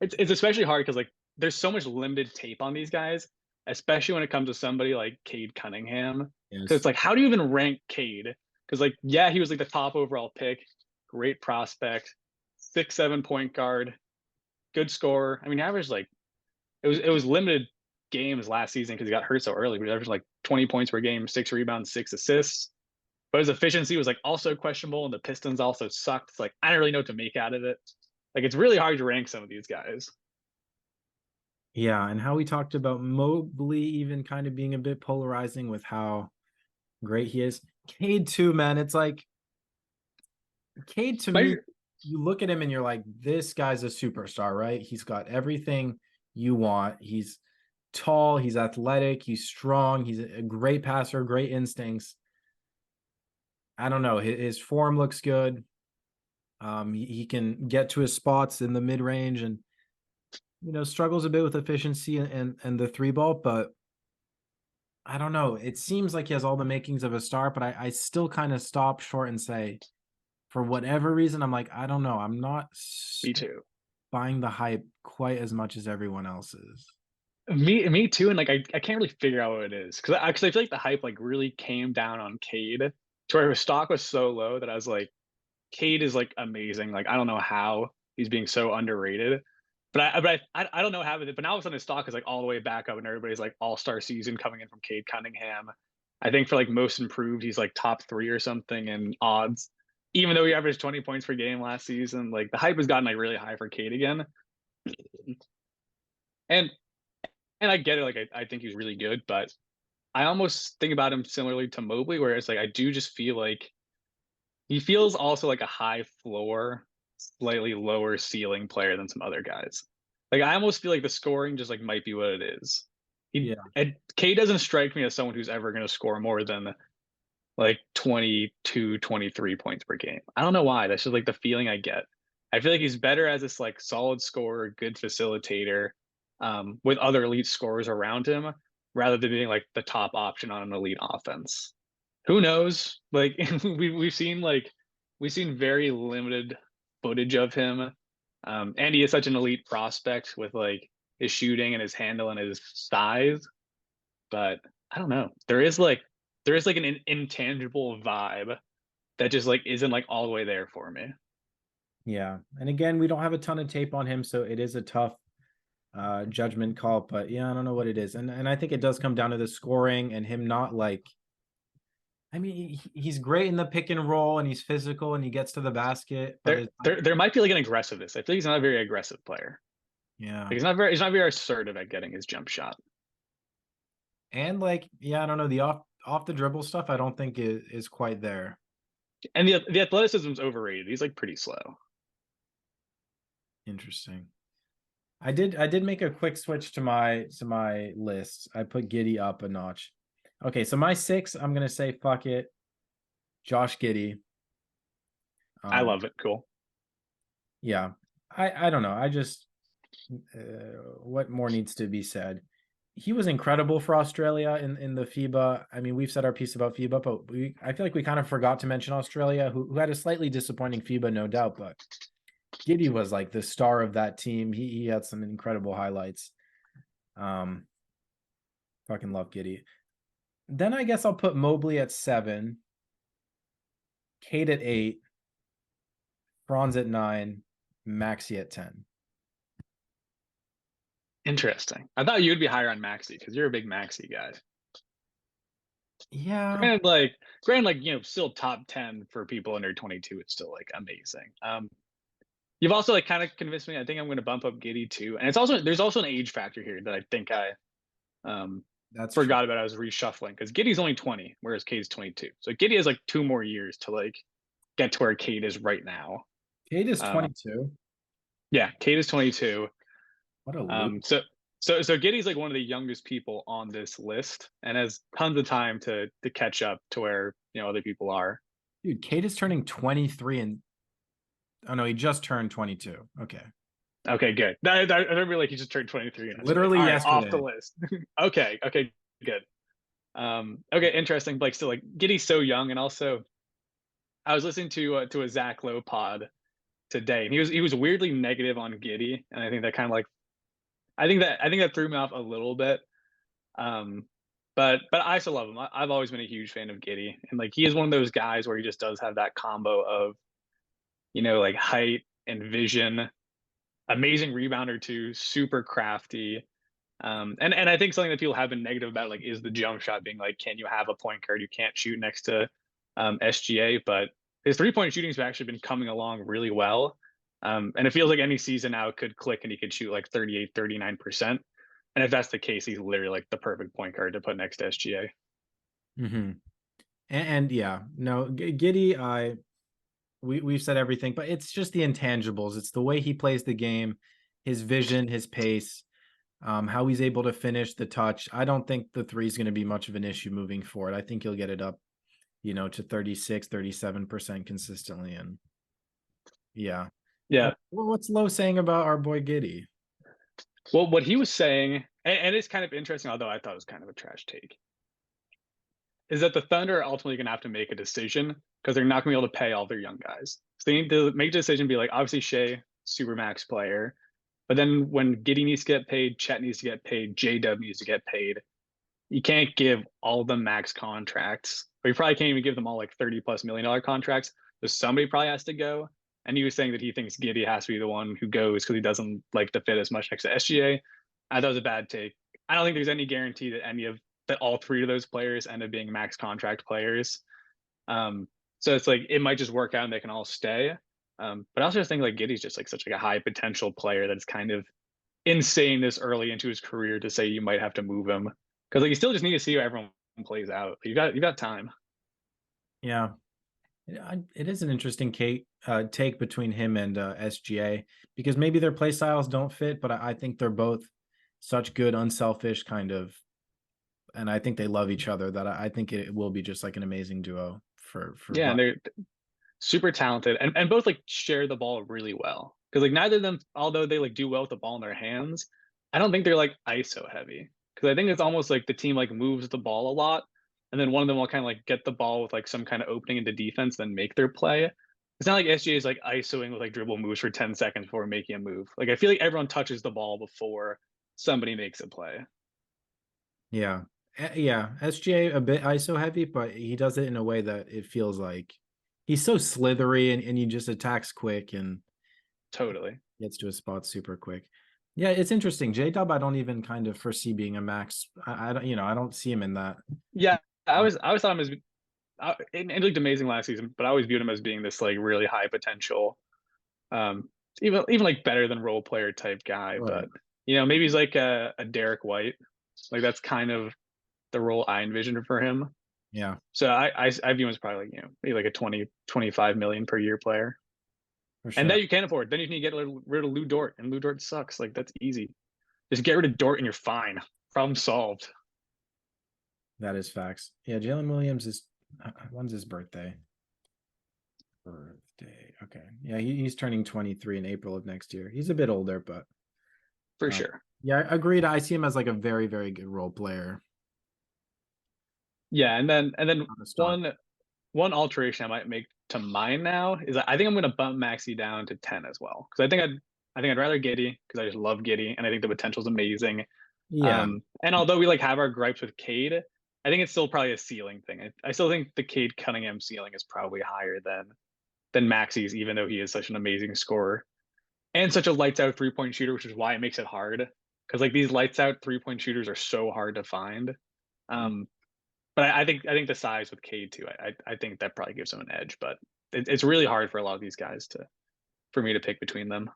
Speaker 1: it's especially hard because like there's so much limited tape on these guys, especially when it comes to somebody like Cade Cunningham. Because it's
Speaker 2: Yes.
Speaker 1: like, how do you even rank Cade? Because like, yeah, he was like the top overall pick, great prospect, 6-7 point guard, good scorer. I mean, average like it was limited games last season because he got hurt so early, but he averaged like 20 points per game, 6 rebounds, 6 assists. But his efficiency was like also questionable, and the Pistons also sucked. It's like I don't really know what to make out of it. Like it's really hard to rank some of these guys.
Speaker 2: Yeah, and how we talked about Mobley even kind of being a bit polarizing with how great he is. Cade too, man. It's like Cade to me,
Speaker 1: My
Speaker 2: you look at him and you're like, this guy's a superstar, right? He's got everything you want. He's tall, he's athletic, he's strong, he's a great passer, great instincts. I don't know. His form looks good. He can get to his spots in the mid range and struggles a bit with efficiency and the three ball, but I don't know. It seems like he has all the makings of a star, but I still kind of stop short and say, for whatever reason, I'm like, I don't know. I'm not
Speaker 1: Me too.
Speaker 2: buying the hype quite as much as everyone else is.
Speaker 1: Me too. And like I can't really figure out what it is because I feel like the hype like really came down on Cade to where his stock was so low that I was like, Cade is like amazing. Like I don't know how he's being so underrated. But I don't know how it. But now all of a sudden his stock is like all the way back up, and everybody's like all-star season coming in from Cade Cunningham. I think for like most improved, he's like top 3 or something in odds. Even though he averaged 20 points per game last season, like the hype has gotten like really high for Cade again. And and I get it. Like I think he's really good, but I almost think about him similarly to Mobley, where it's like I do just feel like he feels also like a high floor, slightly lower ceiling player than some other guys. Like I almost feel like the scoring just like might be what it is.
Speaker 2: Yeah.
Speaker 1: K doesn't strike me as someone who's ever going to score more than like 22, 23 points per game. I don't know why. That's just like the feeling I get. I feel like he's better as this like solid scorer, good facilitator, with other elite scorers around him, rather than being like the top option on an elite offense. Who knows? Like we've seen very limited footage of him. And he is such an elite prospect with like his shooting and his handle and his size. But I don't know. There is like an intangible vibe that just like isn't like all the way there for me.
Speaker 2: Yeah. And again, we don't have a ton of tape on him, so it is a tough judgment call, but yeah, I don't know what it is. And I think it does come down to the scoring and him not like, I mean, he's great in the pick and roll and he's physical and he gets to the basket, but
Speaker 1: There
Speaker 2: it's like,
Speaker 1: there there might be like an aggressiveness. I feel like he's not a very aggressive player.
Speaker 2: yeah.
Speaker 1: Like he's not very assertive at getting his jump shot.
Speaker 2: And like, yeah, I don't know, the off the dribble stuff I don't think is quite there.
Speaker 1: And the athleticism's overrated. He's like pretty slow.
Speaker 2: Interesting. I did make a quick switch to my list. I put Giddey up a notch. Okay, so my 6, I'm gonna say fuck it. Josh Giddey.
Speaker 1: I
Speaker 2: Um,
Speaker 1: love it. Cool.
Speaker 2: yeah. I don't know. I just what more needs to be said? He was incredible for Australia in the FIBA. I mean, we've said our piece about FIBA, but I feel like we kind of forgot to mention Australia, who had a slightly disappointing FIBA, no doubt, but Giddey was like the star of that team. He had some incredible highlights. Um, fucking love Giddey. Then I guess I'll put Mobley at 7, Cade at 8, Franz at 9, Maxey at 10.
Speaker 1: Interesting. I thought you'd be higher on Maxey because you're a big Maxey guy.
Speaker 2: Yeah,
Speaker 1: Granted, like still top 10 for people under 22. It's still like amazing. You've also like kind of convinced me. I think I'm going to bump up Giddey too, and there's also an age factor here that I think I
Speaker 2: That's true.
Speaker 1: forgot about it. I was reshuffling because Giddey's only 20, whereas Cade's 22. So Giddey has like 2 more years to like get to where Cade is right now.
Speaker 2: Cade is
Speaker 1: Um,
Speaker 2: 22.
Speaker 1: yeah, Cade is 22.
Speaker 2: What a loop.
Speaker 1: So Giddey's like one of the youngest people on this list and has tons of time to catch up to where other people are.
Speaker 2: Dude, Cade is turning 23 and oh no, he just turned 22. Okay.
Speaker 1: Okay, good. I don't feel like he just turned 23. And
Speaker 2: Literally
Speaker 1: all right, off the
Speaker 2: yesterday.
Speaker 1: list. Okay, good. Okay, interesting. Like, so like Giddey's so young, and also I was listening to a Zach Lowe pod today, and he was weirdly negative on Giddey, and I think that kind of like I think that threw me off a little bit. Um, but I still love him. I've always been a huge fan of Giddey, and like he is one of those guys where he just does have that combo of like height and vision, amazing rebounder too, super crafty. And I think something that people have been negative about like is the jump shot being like, can you have a point guard you can't shoot next to SGA? But his 3-point shooting has actually been coming along really well. And it feels like any season now it could click and he could shoot like 38, 39%. And if that's the case, he's literally like the perfect point guard to put next to SGA.
Speaker 2: Mm-hmm. And yeah, no, Giddey, we've said everything, but it's just the intangibles. It's the way he plays the game, his vision, his pace, how he's able to finish the touch. I don't think the three is going to be much of an issue moving forward. I think he'll get it up, to 36, 37% consistently. And yeah.
Speaker 1: Yeah.
Speaker 2: Well, what's Lowe saying about our boy Giddey?
Speaker 1: Well, what he was saying, and it's kind of interesting, although I thought it was kind of a trash take, is that the Thunder are ultimately going to have to make a decision because they're not going to be able to pay all their young guys. So they need to make a decision, be like, obviously Shea, super max player. But then when Giddey needs to get paid, Chet needs to get paid, J-Dub needs to get paid. You can't give all the max contracts, or you probably can't even give them all like $30+ million contracts. So somebody probably has to go. And he was saying that he thinks Giddey has to be the one who goes because he doesn't like to fit as much next to SGA. I thought it was a bad take. I don't think there's any guarantee that all three of those players end up being max contract players. So it's like it might just work out and they can all stay. But I also just think like Giddey's just like such like a high potential player that's kind of insane this early into his career to say you might have to move him because like you still just need to see how everyone plays out. You got time.
Speaker 2: Yeah. It is an interesting take between him and SGA because maybe their play styles don't fit, but I think they're both such good, unselfish kind of, and I think they love each other that I think it will be just like an amazing duo for
Speaker 1: Yeah, and they're super talented and both like share the ball really well because like neither of them, although they like do well with the ball in their hands, I don't think they're like ISO heavy because I think it's almost like the team like moves the ball a lot and then one of them will kind of like get the ball with like some kind of opening into defense then make their play. It's not like SGA is like ISOing with like dribble moves for 10 seconds before making a move. Like I feel like everyone touches the ball before somebody makes a play.
Speaker 2: Yeah. Yeah. SGA a bit ISO heavy, but he does it in a way that it feels like he's so slithery and he just attacks quick and
Speaker 1: Totally
Speaker 2: gets to a spot super quick. Yeah, it's interesting. J-Dub, I don't even kind of foresee being a max. I don't, I don't see him in that.
Speaker 1: yeah. I always thought him as it looked amazing last season, but I always viewed him as being this like really high potential, um, even like better than role player type guy.
Speaker 2: Right.
Speaker 1: But maybe he's like a Derek White, like that's kind of the role I envisioned for him.
Speaker 2: Yeah.
Speaker 1: So I view him as probably like maybe like a 20-25 million per year player,
Speaker 2: For
Speaker 1: and
Speaker 2: sure.
Speaker 1: that you can afford. Then you can get rid of Lou Dort, and Lou Dort sucks. Like that's easy. Just get rid of Dort and you're fine. Problem solved.
Speaker 2: That is facts. Yeah, Jalen Williams is when's his birthday? Okay. Yeah, he's turning 23 in April of next year. He's a bit older, but
Speaker 1: For sure.
Speaker 2: yeah, agreed. I see him as like a very, very good role player.
Speaker 1: Yeah, and then
Speaker 2: Not a star.
Speaker 1: one alteration I might make to mine now is I think I'm going to bump Maxey down to 10 as well because I think I'd rather Giddey because I just love Giddey and I think the potential's amazing.
Speaker 2: Yeah.
Speaker 1: And although we like have our gripes with Cade, I think it's still probably a ceiling thing. I still think the Cade Cunningham ceiling is probably higher than Maxey's, even though he is such an amazing scorer and such a lights out 3-point shooter, which is why it makes it hard because like these lights out 3-point shooters are so hard to find. Um, but I think the size with Cade too. I think that probably gives him an edge. But it's really hard for a lot of these guys for me to pick between them.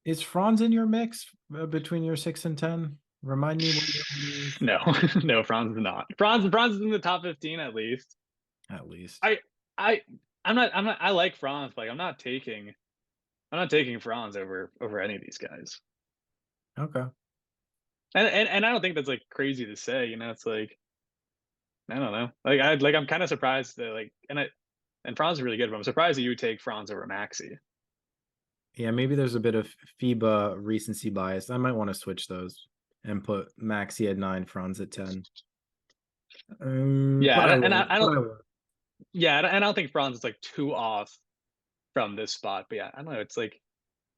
Speaker 2: Is Franz in your mix between your 6 and 10? Remind me what your order is.
Speaker 1: No, no, Franz is not. Franz is in the top 15 at least.
Speaker 2: At least.
Speaker 1: I I I'm not I like Franz, like I'm not taking Franz over any of these guys.
Speaker 2: Okay.
Speaker 1: And I don't think that's like crazy to say, you know, it's like I don't know. I'm kind of surprised that and Franz is really good, but I'm surprised that you would take Franz over Maxey.
Speaker 2: Yeah, maybe there's a bit of FIBA recency bias. I might want to switch those and put Maxey at 9, Franz at 10.
Speaker 1: Yeah,
Speaker 2: But I
Speaker 1: and
Speaker 2: will.
Speaker 1: I
Speaker 2: But
Speaker 1: don't
Speaker 2: I will.
Speaker 1: yeah, and I don't think Franz is like too off from this spot, but yeah, I don't know. It's like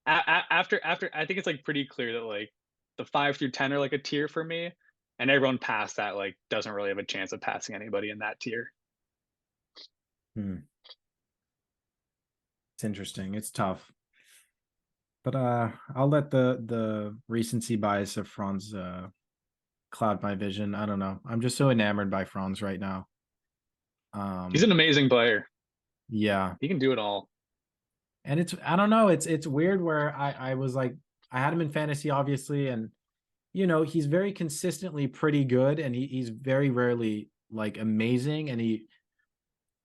Speaker 1: after I think it's like pretty clear that like the 5 through 10 are like a tier for me, and everyone past that like doesn't really have a chance of passing anybody in that tier.
Speaker 2: It's interesting. It's tough. But I'll let the recency bias of Franz cloud my vision. I don't know. I'm just so enamored by Franz right now.
Speaker 1: He's an amazing player.
Speaker 2: Yeah.
Speaker 1: He can do it all.
Speaker 2: And I don't know, it's weird where I was like, I had him in fantasy, obviously, and he's very consistently pretty good, and he's very rarely like amazing, and he,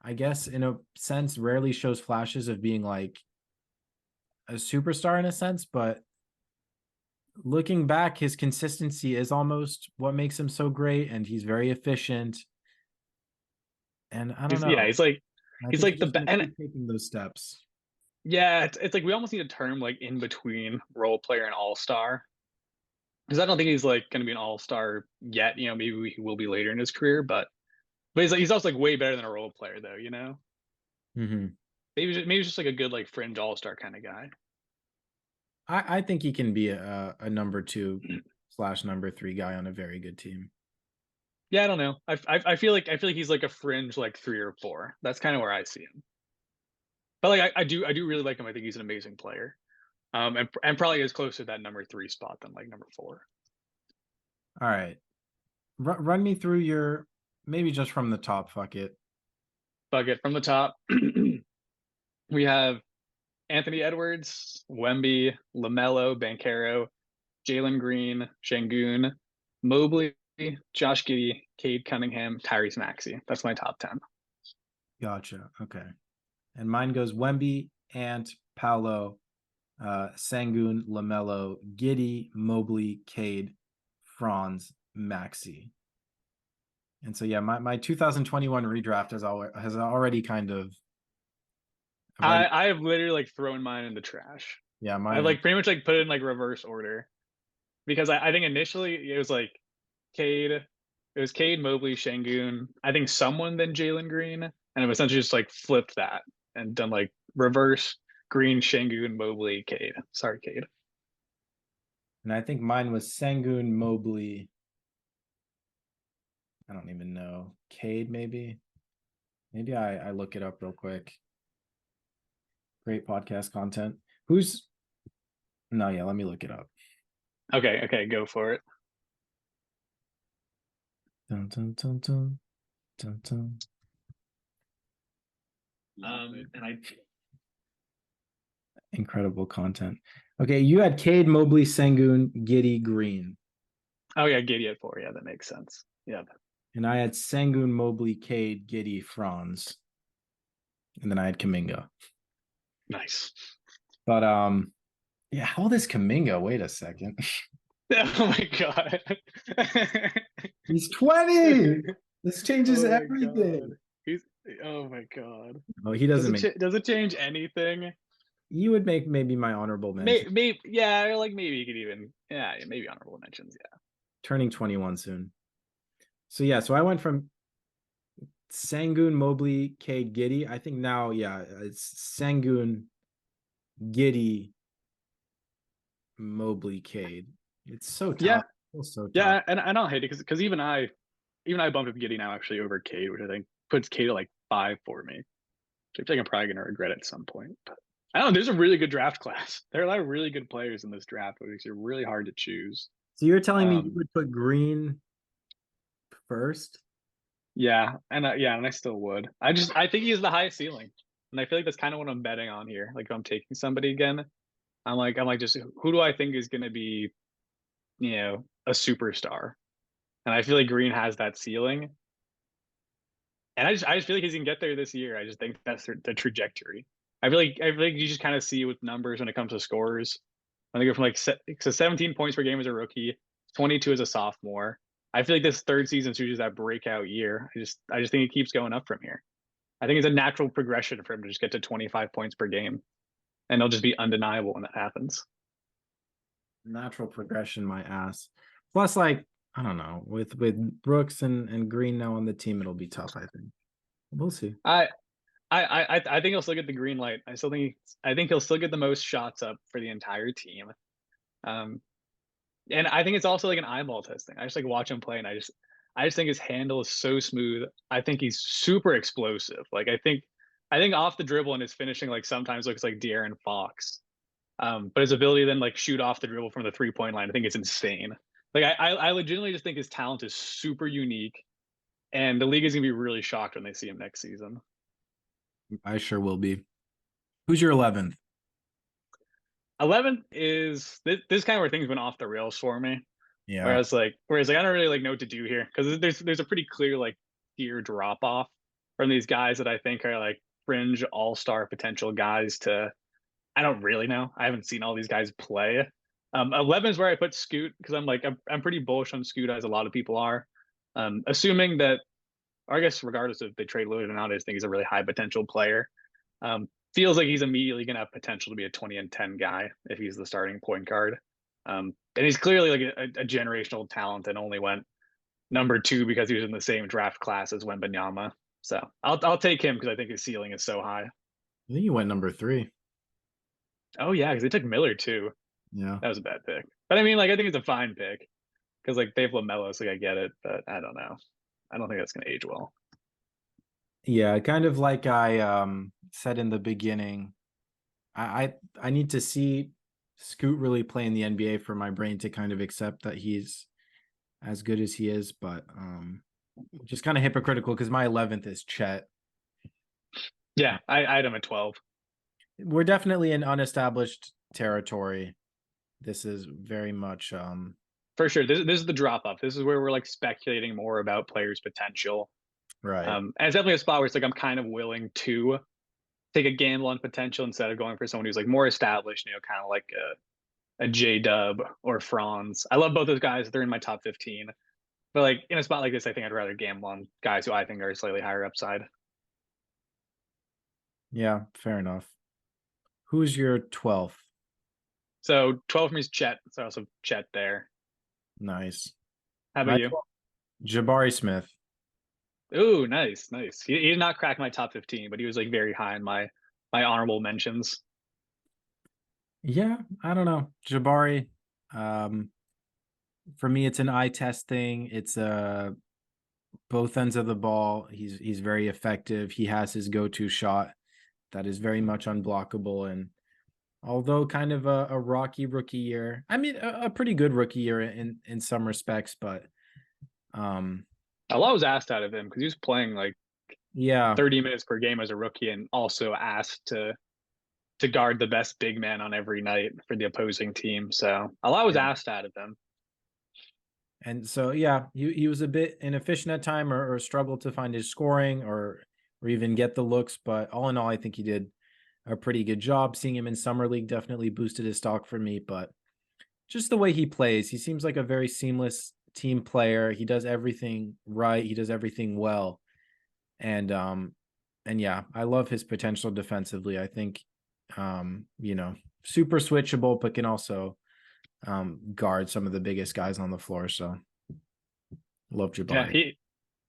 Speaker 2: I guess, in a sense, rarely shows flashes of being like a superstar in a sense, but looking back, his consistency is almost what makes him so great, and he's very efficient. And I don't know. I
Speaker 1: He's
Speaker 2: think
Speaker 1: like
Speaker 2: he's
Speaker 1: the
Speaker 2: just gonna
Speaker 1: and
Speaker 2: keep taking those steps.
Speaker 1: yeah, it's like we almost need a term like in between role player and all star, because I don't think he's like going to be an all star yet. You know, maybe he will be later in his career, but he's also like way better than a role player though. You know,
Speaker 2: Mm-hmm.
Speaker 1: maybe he's just like a good like fringe all star kind of guy.
Speaker 2: I think he can be a number 2/number 3 guy on a very good team.
Speaker 1: Yeah, I don't know. I feel like he's like a fringe like 3 or 4. That's kind of where I see him. But like I do really like him. I think he's an amazing player. And probably is closer to that number 3 spot than like number 4.
Speaker 2: All right. Run me through your, maybe just from the top, fuck it.
Speaker 1: Bucket from the top. We have Anthony Edwards, Wemby, Lamelo, Bankero, Jalen Green, Sengun, Mobley, Josh Giddey, Cade Cunningham, Tyrese Maxey. That's my top 10.
Speaker 2: Gotcha. Okay. And mine goes Wemby, Ant, Paolo, Sengun, Lamelo, Giddey, Mobley, Cade, Franz, Maxey. And so yeah, my 2021 redraft has already kind of
Speaker 1: I have literally like thrown mine in the trash.
Speaker 2: yeah,
Speaker 1: I
Speaker 2: mine is.
Speaker 1: like pretty much like put it in like reverse order because I think initially it was like Cade, it was Cade, Mobley, Sengun. I think someone then Jalen Green, and I've essentially just like flipped that and done like reverse Green, Sengun, Mobley, Cade. Sorry, Cade.
Speaker 2: And I think mine was Sengun, Mobley. I don't even know. Cade, maybe. Maybe I look it up real quick. Great podcast content. Who's no, yeah, let me look it up.
Speaker 1: Okay, go for it.
Speaker 2: Dun, dun, dun, dun, dun, dun.
Speaker 1: And I
Speaker 2: Incredible content. Okay, you had Cade, Mobley, Sengun, Giddey, Green.
Speaker 1: oh yeah, Giddey at 4. Yeah, that makes sense. Yeah.
Speaker 2: And I had Sengun, Mobley, Cade, Giddey, Franz. And then I had Kuminga.
Speaker 1: Nice.
Speaker 2: But yeah, how old is Kuminga? Wait a second.
Speaker 1: Oh my god.
Speaker 2: He's 20. This changes
Speaker 1: Oh my
Speaker 2: everything.
Speaker 1: god. He's oh my god.
Speaker 2: Oh, he doesn't make
Speaker 1: does it change anything?
Speaker 2: you would make maybe my honorable mention.
Speaker 1: Maybe yeah, like maybe you could even maybe honorable mentions, yeah.
Speaker 2: Turning 21 soon. So yeah, so I went from Sengun, Mobley, Cade, Giddey. I think now, yeah, it's Sengun, Giddey, Mobley, Cade. It's so tough.
Speaker 1: Yeah.
Speaker 2: It's so tough.
Speaker 1: Yeah, and I don't hate it because even I bumped up Giddey now actually over Cade, which I think puts Cade at like 5 for me. Which I think I'm probably gonna regret at some point. But I don't know, there's a really good draft class. There are a lot of really good players in this draft, which makes it really hard to choose.
Speaker 2: So you're telling me you would put Green first?
Speaker 1: Yeah, and I still would. I think he has the highest ceiling, and I feel like that's kind of what I'm betting on here. Like if I'm taking somebody again, I'm like just who do I think is going to be a superstar. And I feel like Green has that ceiling. And I just feel like he's gonna get there this year. I just think that's the trajectory. I feel like you just kind of see with numbers when it comes to scores. When they go from like 17 points per game as a rookie, 22 as a sophomore. I feel like this third season is that breakout year. I just think it keeps going up from here. I think it's a natural progression for him to just get to 25 points per game, and it'll just be undeniable when that happens.
Speaker 2: Natural progression, my ass. Plus, like, I don't know, with Brooks and Green now on the team, it'll be tough. I think we'll see.
Speaker 1: I think he'll still get the green light. I think he'll still get the most shots up for the entire team. Um, and I think it's also like an eyeball testing. I just like watch him play, and I just think his handle is so smooth. I think he's super explosive. Like I think off the dribble and his finishing like sometimes looks like De'Aaron Fox. But his ability to then like shoot off the dribble from the 3-point line, I think it's insane. Like I legitimately just think his talent is super unique, and the league is gonna be really shocked when they see him next season.
Speaker 2: I sure will be. Who's your 11th?
Speaker 1: 11 is this kind of where things went off the rails for me.
Speaker 2: Yeah,
Speaker 1: Whereas I don't really like know what to do here because there's a pretty clear like tier drop off from these guys that I think are like fringe all star potential guys to I don't really know. I haven't seen all these guys play. 11 is where I put Scoot because I'm pretty bullish on Scoot as a lot of people are. Assuming that, or I guess regardless if they trade Lillard or not, I just think he's a really high potential player. Feels like he's immediately going to have potential to be a 20 and 10 guy if he's the starting point guard. And he's clearly like a generational talent and only went number 2 because he was in the same draft class as Wembanyama. So I'll take him because I think his ceiling is so high.
Speaker 2: I think you went number 3.
Speaker 1: Oh yeah, because they took Miller too.
Speaker 2: Yeah,
Speaker 1: That was a bad pick. But I mean, like I think it's a fine pick because like they have Lamelo, so like, I get it. But I don't know. I don't think that's going to age well.
Speaker 2: yeah. Kind of like I said in the beginning, I need to see Scoot really play in the NBA for my brain to kind of accept that he's as good as he is. But just kind of hypocritical because my 11th is Chet.
Speaker 1: Yeah, I had him at 12.
Speaker 2: We're definitely in unestablished territory. This is very much
Speaker 1: For sure. This is the drop off. This is where we're like speculating more about players' potential.
Speaker 2: right.
Speaker 1: And it's definitely a spot where it's like I'm kind of willing to take a gamble on potential instead of going for someone who's like more established, kind of like a J Dub or Franz. I love both those guys. They're in my top 15. But like in a spot like this, I think I'd rather gamble on guys who I think are slightly higher upside.
Speaker 2: Yeah, fair enough. Who's your 12th?
Speaker 1: So 12 for me is Chet. So also Chet there.
Speaker 2: Nice.
Speaker 1: How about
Speaker 2: My
Speaker 1: you?
Speaker 2: 12th, Jabari Smith.
Speaker 1: Ooh, nice, nice. He did not crack my top 15, but he was like very high in my honorable mentions.
Speaker 2: Yeah, I don't know. Jabari, um, for me, it's an eye test thing. It's both ends of the ball. He's very effective. He has his go-to shot that is very much unblockable. And although kind of a rocky rookie year, I mean a pretty good rookie year in some respects, but
Speaker 1: A lot was asked out of him because he was playing like
Speaker 2: yeah,
Speaker 1: 30 minutes per game as a rookie and also asked to guard the best big man on every night for the opposing team. So a lot was
Speaker 2: yeah.
Speaker 1: asked out of him.
Speaker 2: And so yeah, he was a bit inefficient at time or struggled to find his scoring or even get the looks. But all in all, I think he did a pretty good job. Seeing him in summer league definitely boosted his stock for me. But just the way he plays, he seems like a very seamless team player. He does everything right. He does everything well. And yeah, I love his potential defensively. I think super switchable, but can also guard some of the biggest guys on the floor. So love
Speaker 1: Yeah,
Speaker 2: Jabari.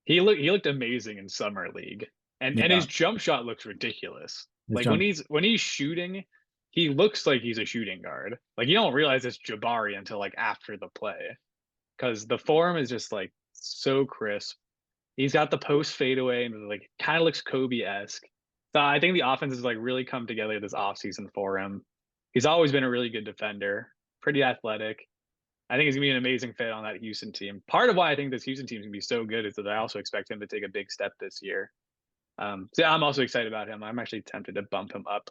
Speaker 1: he looked amazing in summer league. And
Speaker 2: Yeah,
Speaker 1: his jump shot looks ridiculous.
Speaker 2: his
Speaker 1: Like when
Speaker 2: jump.
Speaker 1: he's shooting, he looks like he's a shooting guard. Like you don't realize it's Jabari until like after the play. Because the form is just like so crisp. He's got the post fadeaway and like kind of looks Kobe-esque. So I think the offense has like really come together this offseason for him. He's always been a really good defender, pretty athletic. I think he's gonna be an amazing fit on that Houston team. Part of why I think this Houston team is gonna be so good is that I also expect him to take a big step this year. So yeah, I'm also excited about him. I'm actually tempted to bump him up.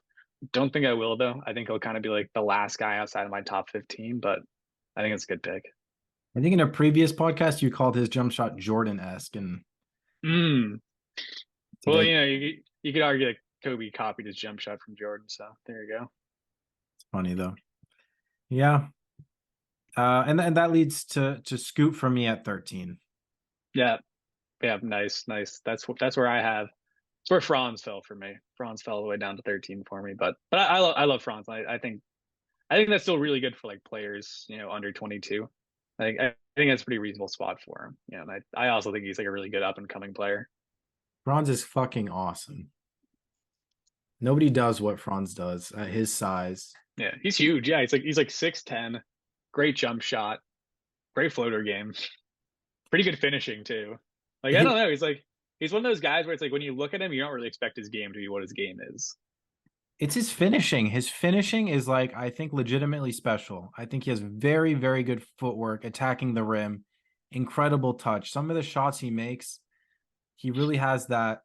Speaker 1: Don't think I will though. I think he'll kind of be like the last guy outside of my top 15, but I think it's a good pick.
Speaker 2: I think in a previous podcast you called his jump shot Jordan-esque, and
Speaker 1: Mm. Well,
Speaker 2: today
Speaker 1: you could argue that Kobe copied his jump shot from Jordan, so there you go.
Speaker 2: it's funny though. Yeah. And that leads to Scoot for me at 13.
Speaker 1: Yeah, yeah, nice, nice. That's where I have. It's where Franz fell for me. Franz fell all the way down to 13 for me, but I love Franz. I think that's still really good for like players, under 22. I think that's a pretty reasonable spot for him. Yeah, and I also think he's like a really good up and coming player.
Speaker 2: Franz is fucking awesome. Nobody does what Franz does at his size.
Speaker 1: Yeah, he's huge. Yeah, he's like 6'10", great jump shot, great floater game, pretty good finishing too. Like I don't know, he's one of those guys where it's like when you look at him, you don't really expect his game to be what his game is.
Speaker 2: It's his finishing. His finishing is like, I think, legitimately special. I think he has very, very good footwork, attacking the rim, incredible touch. Some of the shots he makes, he really has that,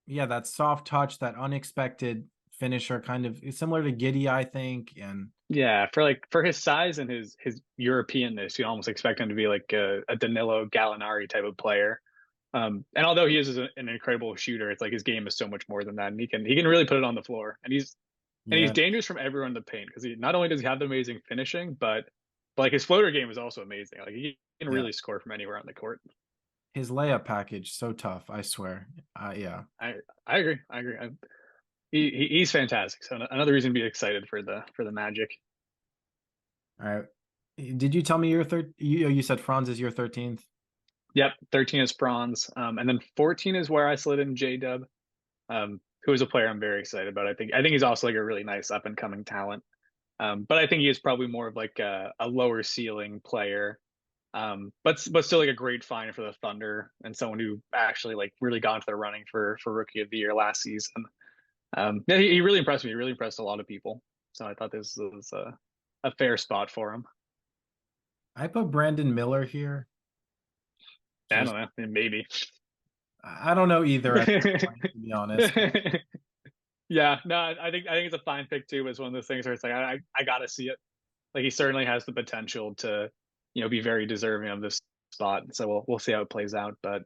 Speaker 2: yeah, that soft touch, that unexpected finisher, kind of similar to Giddey, I think. And
Speaker 1: Yeah, for his size and his Europeanness, you almost expect him to be like a Danilo Gallinari type of player. And although he is an incredible shooter, it's like his game is so much more than that, and he can really put it on the floor, and he's
Speaker 2: yeah,
Speaker 1: dangerous from everywhere in the paint because he not only does he have the amazing finishing, but like his floater game is also amazing. Like he can
Speaker 2: yeah.
Speaker 1: really score from anywhere on the court.
Speaker 2: His layup package, so tough, I swear. Yeah.
Speaker 1: I I agree. I agree. He's fantastic. So another reason to be excited for the Magic.
Speaker 2: All right. Did you tell me your third? You said Franz is your 13th?
Speaker 1: Yep, 13 is Franz, and then 14 is where I slid in J Dub, who is a player I'm very excited about. I think he's also like a really nice up and coming talent. But I think he is probably more of like a lower ceiling player. But still like a great find for the Thunder and someone who actually like really got into the running for Rookie of the Year last season. Yeah, he really impressed me. He really impressed a lot of people. So I thought this was a fair spot for him.
Speaker 2: I put Brandon Miller here.
Speaker 1: I
Speaker 2: Just
Speaker 1: don't know, maybe.
Speaker 2: I don't know either at this point, to be honest.
Speaker 1: Yeah, no, I think it's a fine pick too. But it's one of those things where it's like I gotta see it. Like he certainly has the potential to, be very deserving of this spot. So we'll see how it plays out. But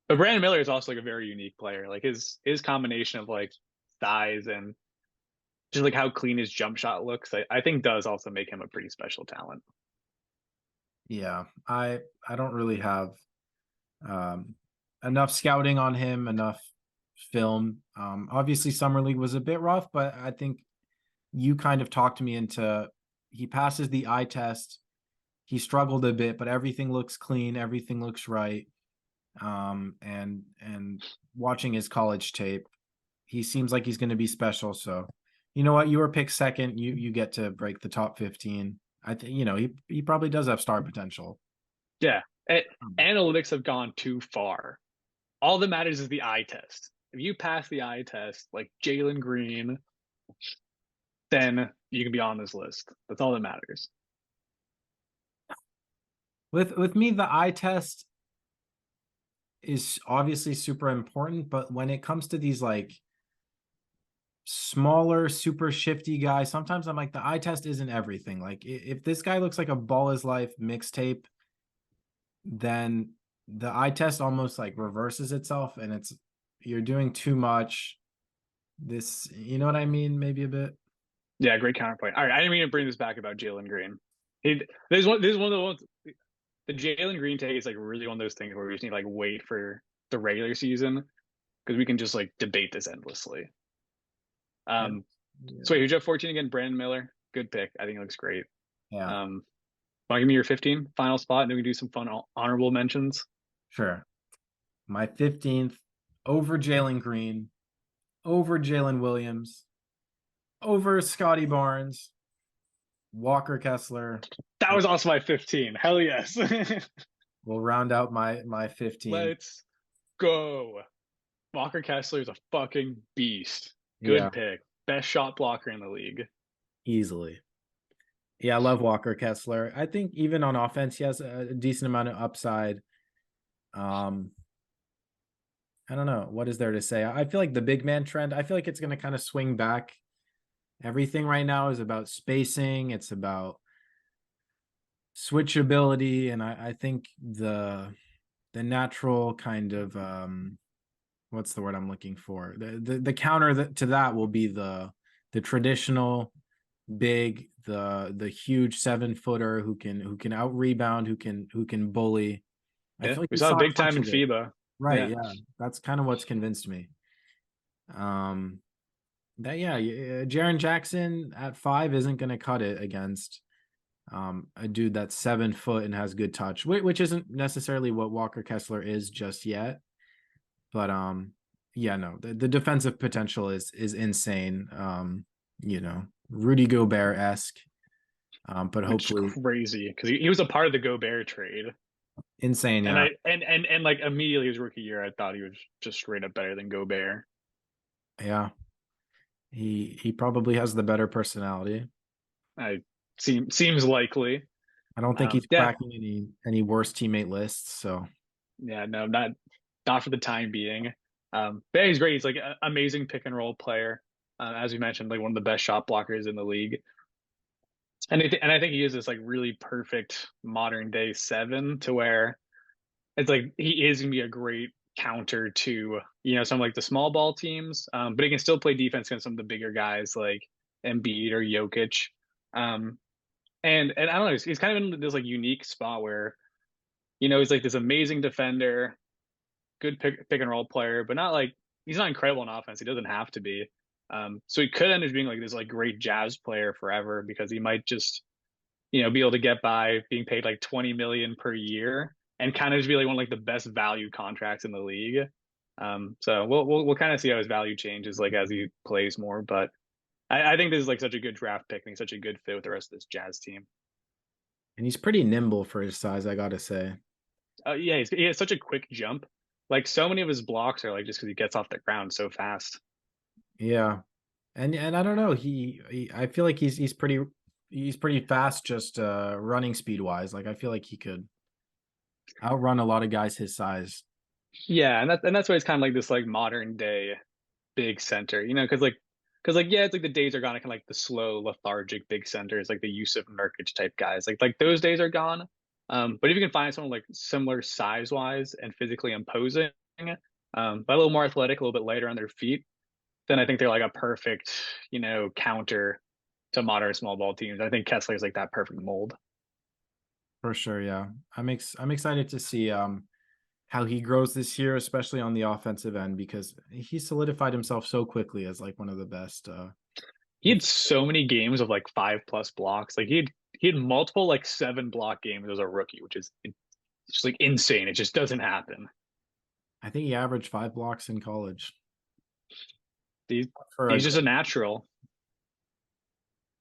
Speaker 1: Brandon Miller is also like a very unique player. Like his combination of like size and just like how clean his jump shot looks, I think does also make him a pretty special talent.
Speaker 2: Yeah, I don't really have um enough scouting on him, enough film. Obviously Summer League was a bit rough, but I think you kind of talked me into he passes the eye test. He struggled a bit, but everything looks clean, everything looks right. And watching his college tape, he seems like he's going to be special. So, you know what? You were picked second. You get to break the top 15. I think he probably does have star potential.
Speaker 1: Yeah.
Speaker 2: Um,
Speaker 1: Analytics have gone too far. All that matters is the eye test. If you pass the eye test, like Jalen Green, then you can be on this list. That's all that matters.
Speaker 2: with me, the eye test is obviously super important, but when it comes to these like smaller, super shifty guys, sometimes I'm like the eye test isn't everything. Like if this guy looks like a ball is life mixtape, then the eye test almost like reverses itself, and it's you're doing too much. This, you know what I mean? Maybe a bit.
Speaker 1: Yeah, great counterpoint. All right, I didn't mean to bring this back about Jalen Green. This is one of the ones. The Jalen Green take is like really one of those things where we just need to like wait for the regular season because we can just like debate this endlessly.
Speaker 2: Yeah.
Speaker 1: So
Speaker 2: Yeah.
Speaker 1: wait, who'd you have 14 again? Brandon Miller. Good pick. I think it looks great.
Speaker 2: Yeah.
Speaker 1: Want to give me your 15 final spot, and then we can do some fun honorable mentions.
Speaker 2: Sure. My 15th over Jalen Green, over Jalen Williams, over Scotty Barnes, Walker Kessler.
Speaker 1: That was also my 15. Hell yes.
Speaker 2: Will round out my 15.
Speaker 1: Let's go. Walker Kessler is a fucking beast.
Speaker 2: Yeah,
Speaker 1: Good pick. Best shot blocker in the league.
Speaker 2: easily. Yeah, I love Walker Kessler. I think even on offense, he has a decent amount of upside. Um, I don't know. What is there to say? I feel like the big man trend, I feel like it's going to kind of swing back. Everything right now is about spacing. It's about switchability, and I think the natural kind of what's the word I'm looking for? The counter to that will be the traditional big, the huge 7-footer who can out rebound, who can bully. I
Speaker 1: Yeah,
Speaker 2: feel like
Speaker 1: we
Speaker 2: we
Speaker 1: saw
Speaker 2: saw a
Speaker 1: big
Speaker 2: touch
Speaker 1: time in
Speaker 2: of it.
Speaker 1: FIBA.
Speaker 2: Right,
Speaker 1: Yeah,
Speaker 2: yeah. That's kind of what's convinced me. Um that yeah, Jaren Jackson at 5 isn't going to cut it against a dude that's 7 foot and has good touch, which isn't necessarily what Walker Kessler is just yet. But yeah, no, the defensive potential is insane. Rudy Gobert-esque. But
Speaker 1: which
Speaker 2: hopefully
Speaker 1: is crazy because he was a part of the Gobert trade.
Speaker 2: insane,
Speaker 1: And
Speaker 2: yeah.
Speaker 1: and like immediately his rookie year, I thought he was just straight up better than Gobert.
Speaker 2: Yeah. He probably has the better personality.
Speaker 1: I seems likely.
Speaker 2: I don't think he's
Speaker 1: Yeah,
Speaker 2: cracking any worse teammate lists, so
Speaker 1: yeah, no, not for the time being. But yeah, he's great. He's like an amazing pick and roll player. As we mentioned, like one of the best shot blockers in the league. And I think he is this like really perfect modern day 7 to where it's like he is gonna be a great counter to some like the small ball teams, but he can still play defense against some of the bigger guys like Embiid or Jokic. Um, and I don't know, he's kind of in this like unique spot where he's like this amazing defender, good pick and roll player, but not like he's not incredible in offense. He doesn't have to be. So he could end up being like this like great Jazz player forever because he might just be able to get by being paid like 20 million per year and kind of just be like one of like the best value contracts in the league. So we'll kind of see how his value changes like as he plays more. But I think this is like such a good draft pick and he's such a good fit with the rest of this Jazz team.
Speaker 2: and he's pretty nimble for his size, I gotta say.
Speaker 1: Yeah, he has such a quick jump. Like so many of his blocks are like just because he gets off the ground so fast.
Speaker 2: Yeah. And I don't know, he I feel like he's pretty fast just running speed wise. Like I feel like he could outrun a lot of guys his size.
Speaker 1: Yeah, and that's why he's kind of like this like modern day big center, because yeah, it's like the days are gone, kind of like the slow, lethargic big centers, like the Yusuf Nurkic type guys, like those days are gone. But if you can find someone like similar size wise and physically imposing, but a little more athletic, a little bit lighter on their feet, then I think they're like a perfect, counter to modern small ball teams. I think Kessler is like that perfect mold.
Speaker 2: For sure, yeah. I'm excited to see how he grows this year, especially on the offensive end, because he solidified himself so quickly as like one of the best
Speaker 1: He had
Speaker 2: def-
Speaker 1: so many games of like 5+ blocks. Like he had multiple like 7 block games as a rookie, which is just like insane. It just doesn't happen.
Speaker 2: I think he averaged 5 blocks in college
Speaker 1: He's
Speaker 2: for a
Speaker 1: he's just a natural.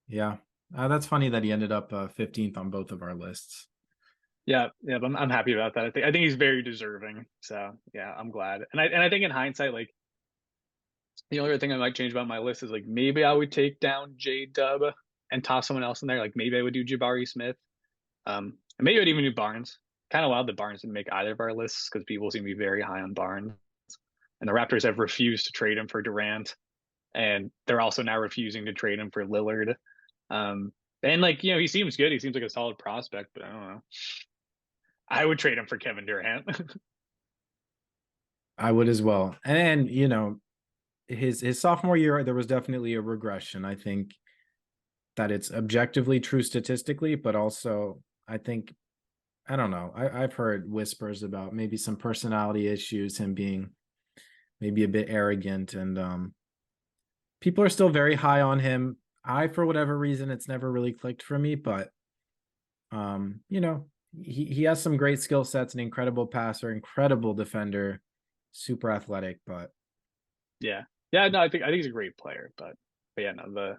Speaker 2: yeah. That's funny that he ended up 15th on both of our lists.
Speaker 1: Yeah, yeah, I'm happy about that. I think he's very deserving. So yeah, I'm glad. And I think in hindsight, like the only other thing I might change about my list is like maybe I would take down J Dub and toss someone else in there. Like maybe I would do Jabari Smith. And maybe I'd even do Barnes. Kind of wild that Barnes didn't make either of our lists because people seem to be very high on Barnes. And the Raptors have refused to trade him for Durant, and they're also now refusing to trade him for Lillard. Um, and like he seems good. He seems like a solid prospect, but I don't know. I would trade him for Kevin Durant.
Speaker 2: I would as well. And his sophomore year there was definitely a regression. I think that it's objectively true statistically, but also I think I don't know. I've heard whispers about maybe some personality issues, him being maybe a bit arrogant, and people are still very high on him. For whatever reason, it's never really clicked for me, but um, you know, he has some great skill sets, an incredible passer, incredible defender, super athletic, but
Speaker 1: Yeah, yeah. No, I think he's a great player, but yeah, no,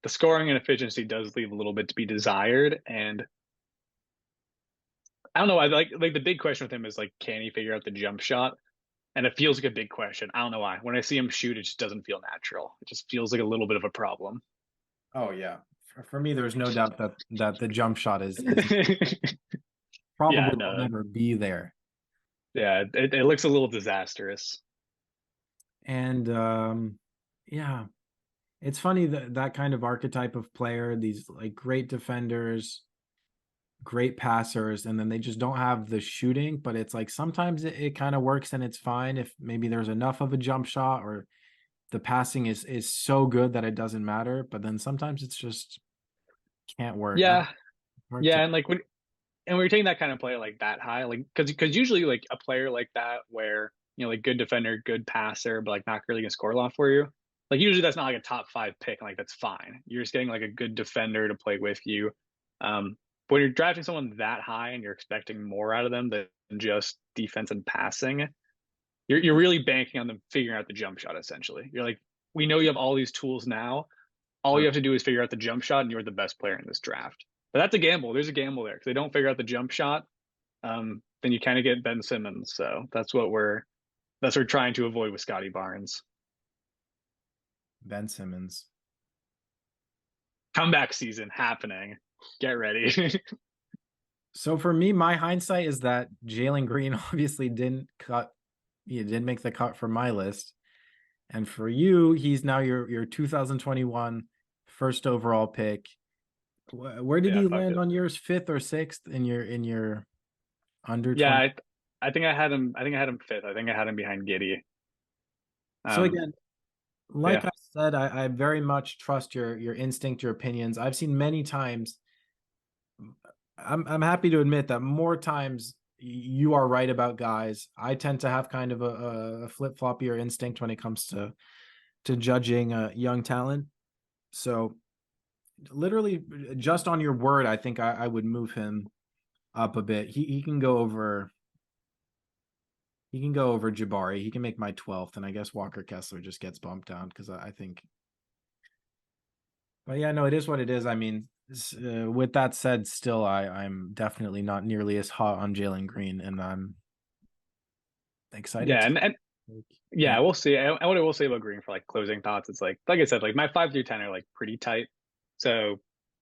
Speaker 1: the scoring and efficiency does leave a little bit to be desired, and I don't know. I like the big question with him is like, can he figure out the jump shot? And it feels like a big question. I don't know why. When I see him shoot, it just doesn't feel natural. It just feels like a little bit of a problem.
Speaker 2: oh yeah. For me, there's no doubt that the jump shot is
Speaker 1: Yeah,
Speaker 2: probably will
Speaker 1: no,
Speaker 2: never be there.
Speaker 1: yeah, it looks a little disastrous.
Speaker 2: And yeah, it's funny that that kind of archetype of player, these like great defenders, great passers, and then they just don't have the shooting. But it's like sometimes it kind of works and it's fine if maybe there's enough of a jump shot, or the passing is so good that it doesn't matter. But then sometimes it's just can't work.
Speaker 1: Yeah,
Speaker 2: Hard to
Speaker 1: yeah, and like when you're taking that kind of player like that high, like because usually like a player like that where like good defender, good passer, but like not really gonna score a lot for you. Like usually that's not like a top five pick, and like that's fine. You're just getting like a good defender to play with you. But when you're drafting someone that high and you're expecting more out of them than just defense and passing, you're really banking on them figuring out the jump shot. Essentially, you're like, we know you have all these tools now. All you have to do is figure out the jump shot, and you're the best player in this draft. But that's a gamble. There's a gamble there. If they don't figure out the jump shot, then you kind of get Ben Simmons. So that's what we're trying to avoid with Scotty Barnes.
Speaker 2: Ben Simmons.
Speaker 1: Comeback season happening. Get ready.
Speaker 2: So for me, my hindsight is that Jalen Green obviously didn't cut. He didn't make the cut for my list. And for you, he's now your 2021 first overall pick. Where did
Speaker 1: Yeah,
Speaker 2: he
Speaker 1: fuck
Speaker 2: land
Speaker 1: it.
Speaker 2: on yours? Fifth or sixth in your under
Speaker 1: Yeah,
Speaker 2: 20?
Speaker 1: I think I had him. I think I had him fifth. I think I had him behind Giddey.
Speaker 2: So
Speaker 1: Um,
Speaker 2: again, like
Speaker 1: yeah,
Speaker 2: I said, I very much trust your instinct, your opinions. I've seen many times. I'm happy to admit that more times you are right about guys. I tend to have kind of a flip floppier instinct when it comes to judging young talent. So literally, just on your word, I think I would move him up a bit. He can go over. He can go over Jabari. He can make my 12th, and I guess Walker Kessler just gets bumped down because I think. But yeah, no, it is what it is. I mean, with that said, still, I'm definitely not nearly as hot on Jalen Green, and I'm excited
Speaker 1: yeah,
Speaker 2: to.
Speaker 1: and
Speaker 2: Yeah,
Speaker 1: yeah, we'll see. And what I will say about Green for like closing thoughts, it's like I said, like my 5 through 10 are like pretty tight. So,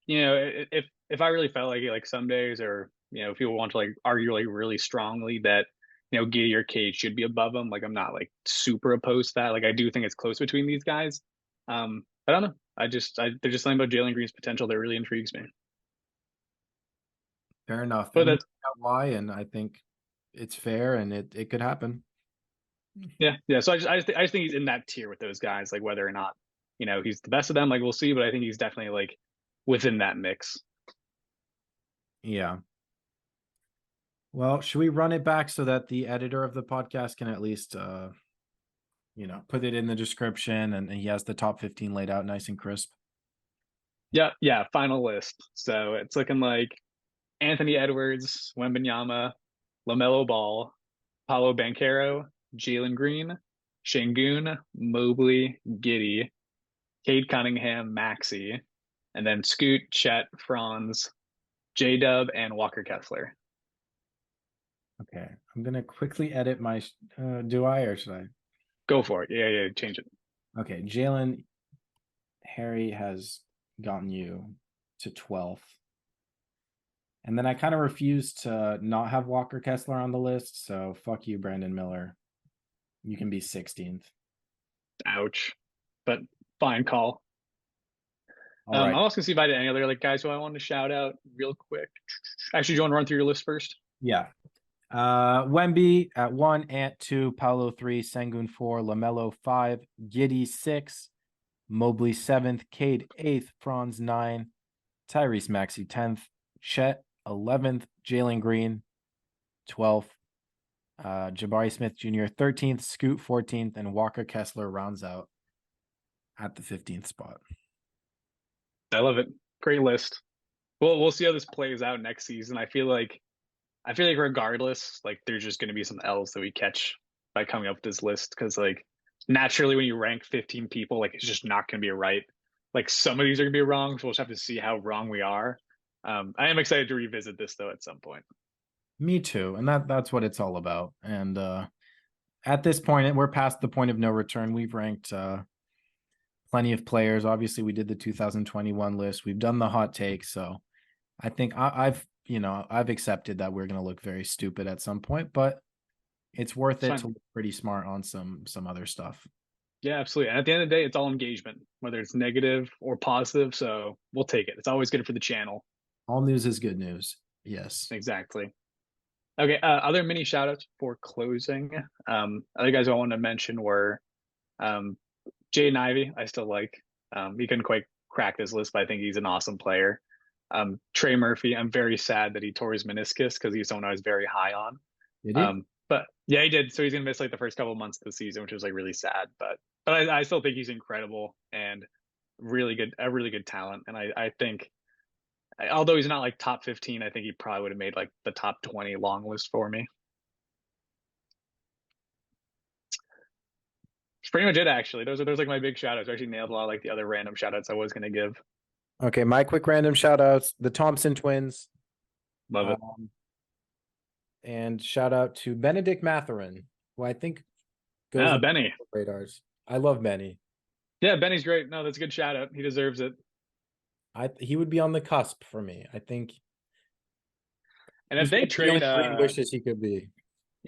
Speaker 1: if I really felt like some days, or if people want to like argue like really strongly that Giddey or Cade should be above them, like I'm not like super opposed to that. Like I do think it's close between these guys. I don't know. There's just something about Jalen Green's potential that really intrigues me.
Speaker 2: fair enough.
Speaker 1: But
Speaker 2: And you
Speaker 1: that's
Speaker 2: know why, and I think it's fair, and it could happen.
Speaker 1: Yeah, yeah. So I just think he's in that tier with those guys. Like whether or not he's the best of them, like we'll see. But I think he's definitely like within that mix.
Speaker 2: Yeah. Well, should we run it back so that the editor of the podcast can at least put it in the description, and he has the top 15 laid out nice and crisp?
Speaker 1: Yeah, yeah. Final list. So it's looking like Anthony Edwards, Wembanyama, Lamelo Ball, Paolo Banchero, Jalen Green, Sengun, Mobley, Giddey, Cade Cunningham, Maxey, and then Scoot, Chet, Franz, J Dub, and Walker Kessler.
Speaker 2: Okay. I'm gonna quickly edit my do I or should I?
Speaker 1: Go for it. Yeah, yeah. Change it.
Speaker 2: Okay, Jalen Harry has gotten you to 12th. And then I kind of refuse to not have Walker Kessler on the list. So fuck you, Brandon Miller. You can be 16th.
Speaker 1: Ouch. But fine call.
Speaker 2: All
Speaker 1: I'm
Speaker 2: right.
Speaker 1: also gonna see if I had any other like guys who I wanted to shout out real quick. Actually, do you want to run through your list first?
Speaker 2: Yeah. Wemby at 1, Ant 2, Paolo 3, Sengun 4, Lamelo 5, Giddey 6, Mobley 7th, Cade 8th, Franz 9, Tyrese Maxey 10th, Chet 11th, Jalen Green 12th, Jabari Smith Jr. 13th, Scoot 14th, and Walker Kessler rounds out at the 15th spot.
Speaker 1: I love it. Great list. Well, we'll see how this plays out next season. I feel like regardless, like there's just gonna be some L's that we catch by coming up with this list because like naturally when you rank 15 people, like it's just not gonna be a right. Like some of these are gonna be wrong, so we'll just have to see how wrong we are. I am excited to revisit this though at some point.
Speaker 2: Me too. And that's what it's all about. And at this point, we're past the point of no return. We've ranked plenty of players. Obviously, we did the 2021 list. We've done the hot take. So I think I've accepted that we're going to look very stupid at some point, but it's worth
Speaker 1: It's
Speaker 2: it to
Speaker 1: fine.
Speaker 2: look pretty smart on some other stuff.
Speaker 1: Yeah, absolutely. And at the end of the day, it's all engagement, whether it's negative or positive. So we'll take it. It's always good for the channel.
Speaker 2: All news is good news. Yes.
Speaker 1: Exactly. Okay. Other mini shout outs for closing. Other guys I want to mention were um, Jaden Ivey. I still like. He couldn't quite crack this list, but I think he's an awesome player. Trey Murphy. I'm very sad that he tore his meniscus because he's someone I was very high on.
Speaker 2: Did he?
Speaker 1: But yeah, he did. So he's gonna miss like the first couple of months of the season, which was like really sad. But I still think he's incredible and a really good talent. And I think although he's not like top 15, I think he probably would have made like the top 20 long list for me. It's pretty much it actually. Those like my big shout outs. I actually nailed a lot of like the other random shout outs I was gonna give.
Speaker 2: Okay, my quick random shout outs, the Thompson twins.
Speaker 1: Love it.
Speaker 2: And shout out to Benedict Matherin, who I think goes
Speaker 1: Yeah,
Speaker 2: on
Speaker 1: Benny.
Speaker 2: radars. I love Benny.
Speaker 1: Yeah, Benny's great. No, that's a good shout out. He deserves it.
Speaker 2: He would be on the cusp for me. I think
Speaker 1: And if
Speaker 2: he's
Speaker 1: they
Speaker 2: what
Speaker 1: trade
Speaker 2: Jalen Green wishes he could be.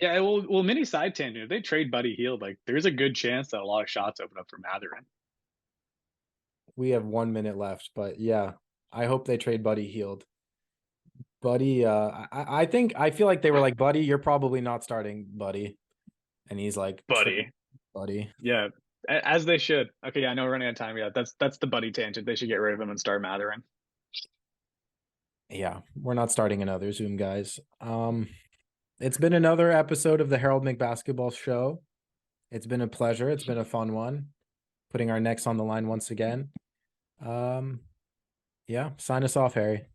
Speaker 1: yeah, well mini side tangent, if they trade Buddy Hield, like there's a good chance that a lot of shots open up for Matherin.
Speaker 2: We have 1 minute left, but yeah, I hope they trade Buddy Hield. Buddy, I think I feel like they were like, Buddy, you're probably not starting, Buddy. And he's like,
Speaker 1: Buddy.
Speaker 2: Buddy.
Speaker 1: Yeah. As they should. Okay, yeah, I know we're running out of time. Yeah, that's the Buddy tangent. They should get rid of him and start Matherin.
Speaker 2: Yeah, we're not starting another Zoom, guys. It's been another episode of the Harold McBasketball Show. It's been a pleasure. It's been a fun one. Putting our necks on the line once again. Yeah, sign us off, Harry.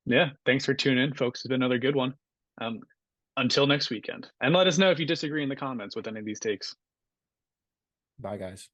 Speaker 1: Yeah, thanks for tuning in, folks. It's been another good one. Until next weekend. And let us know if you disagree in the comments with any of these takes.
Speaker 2: Bye, guys.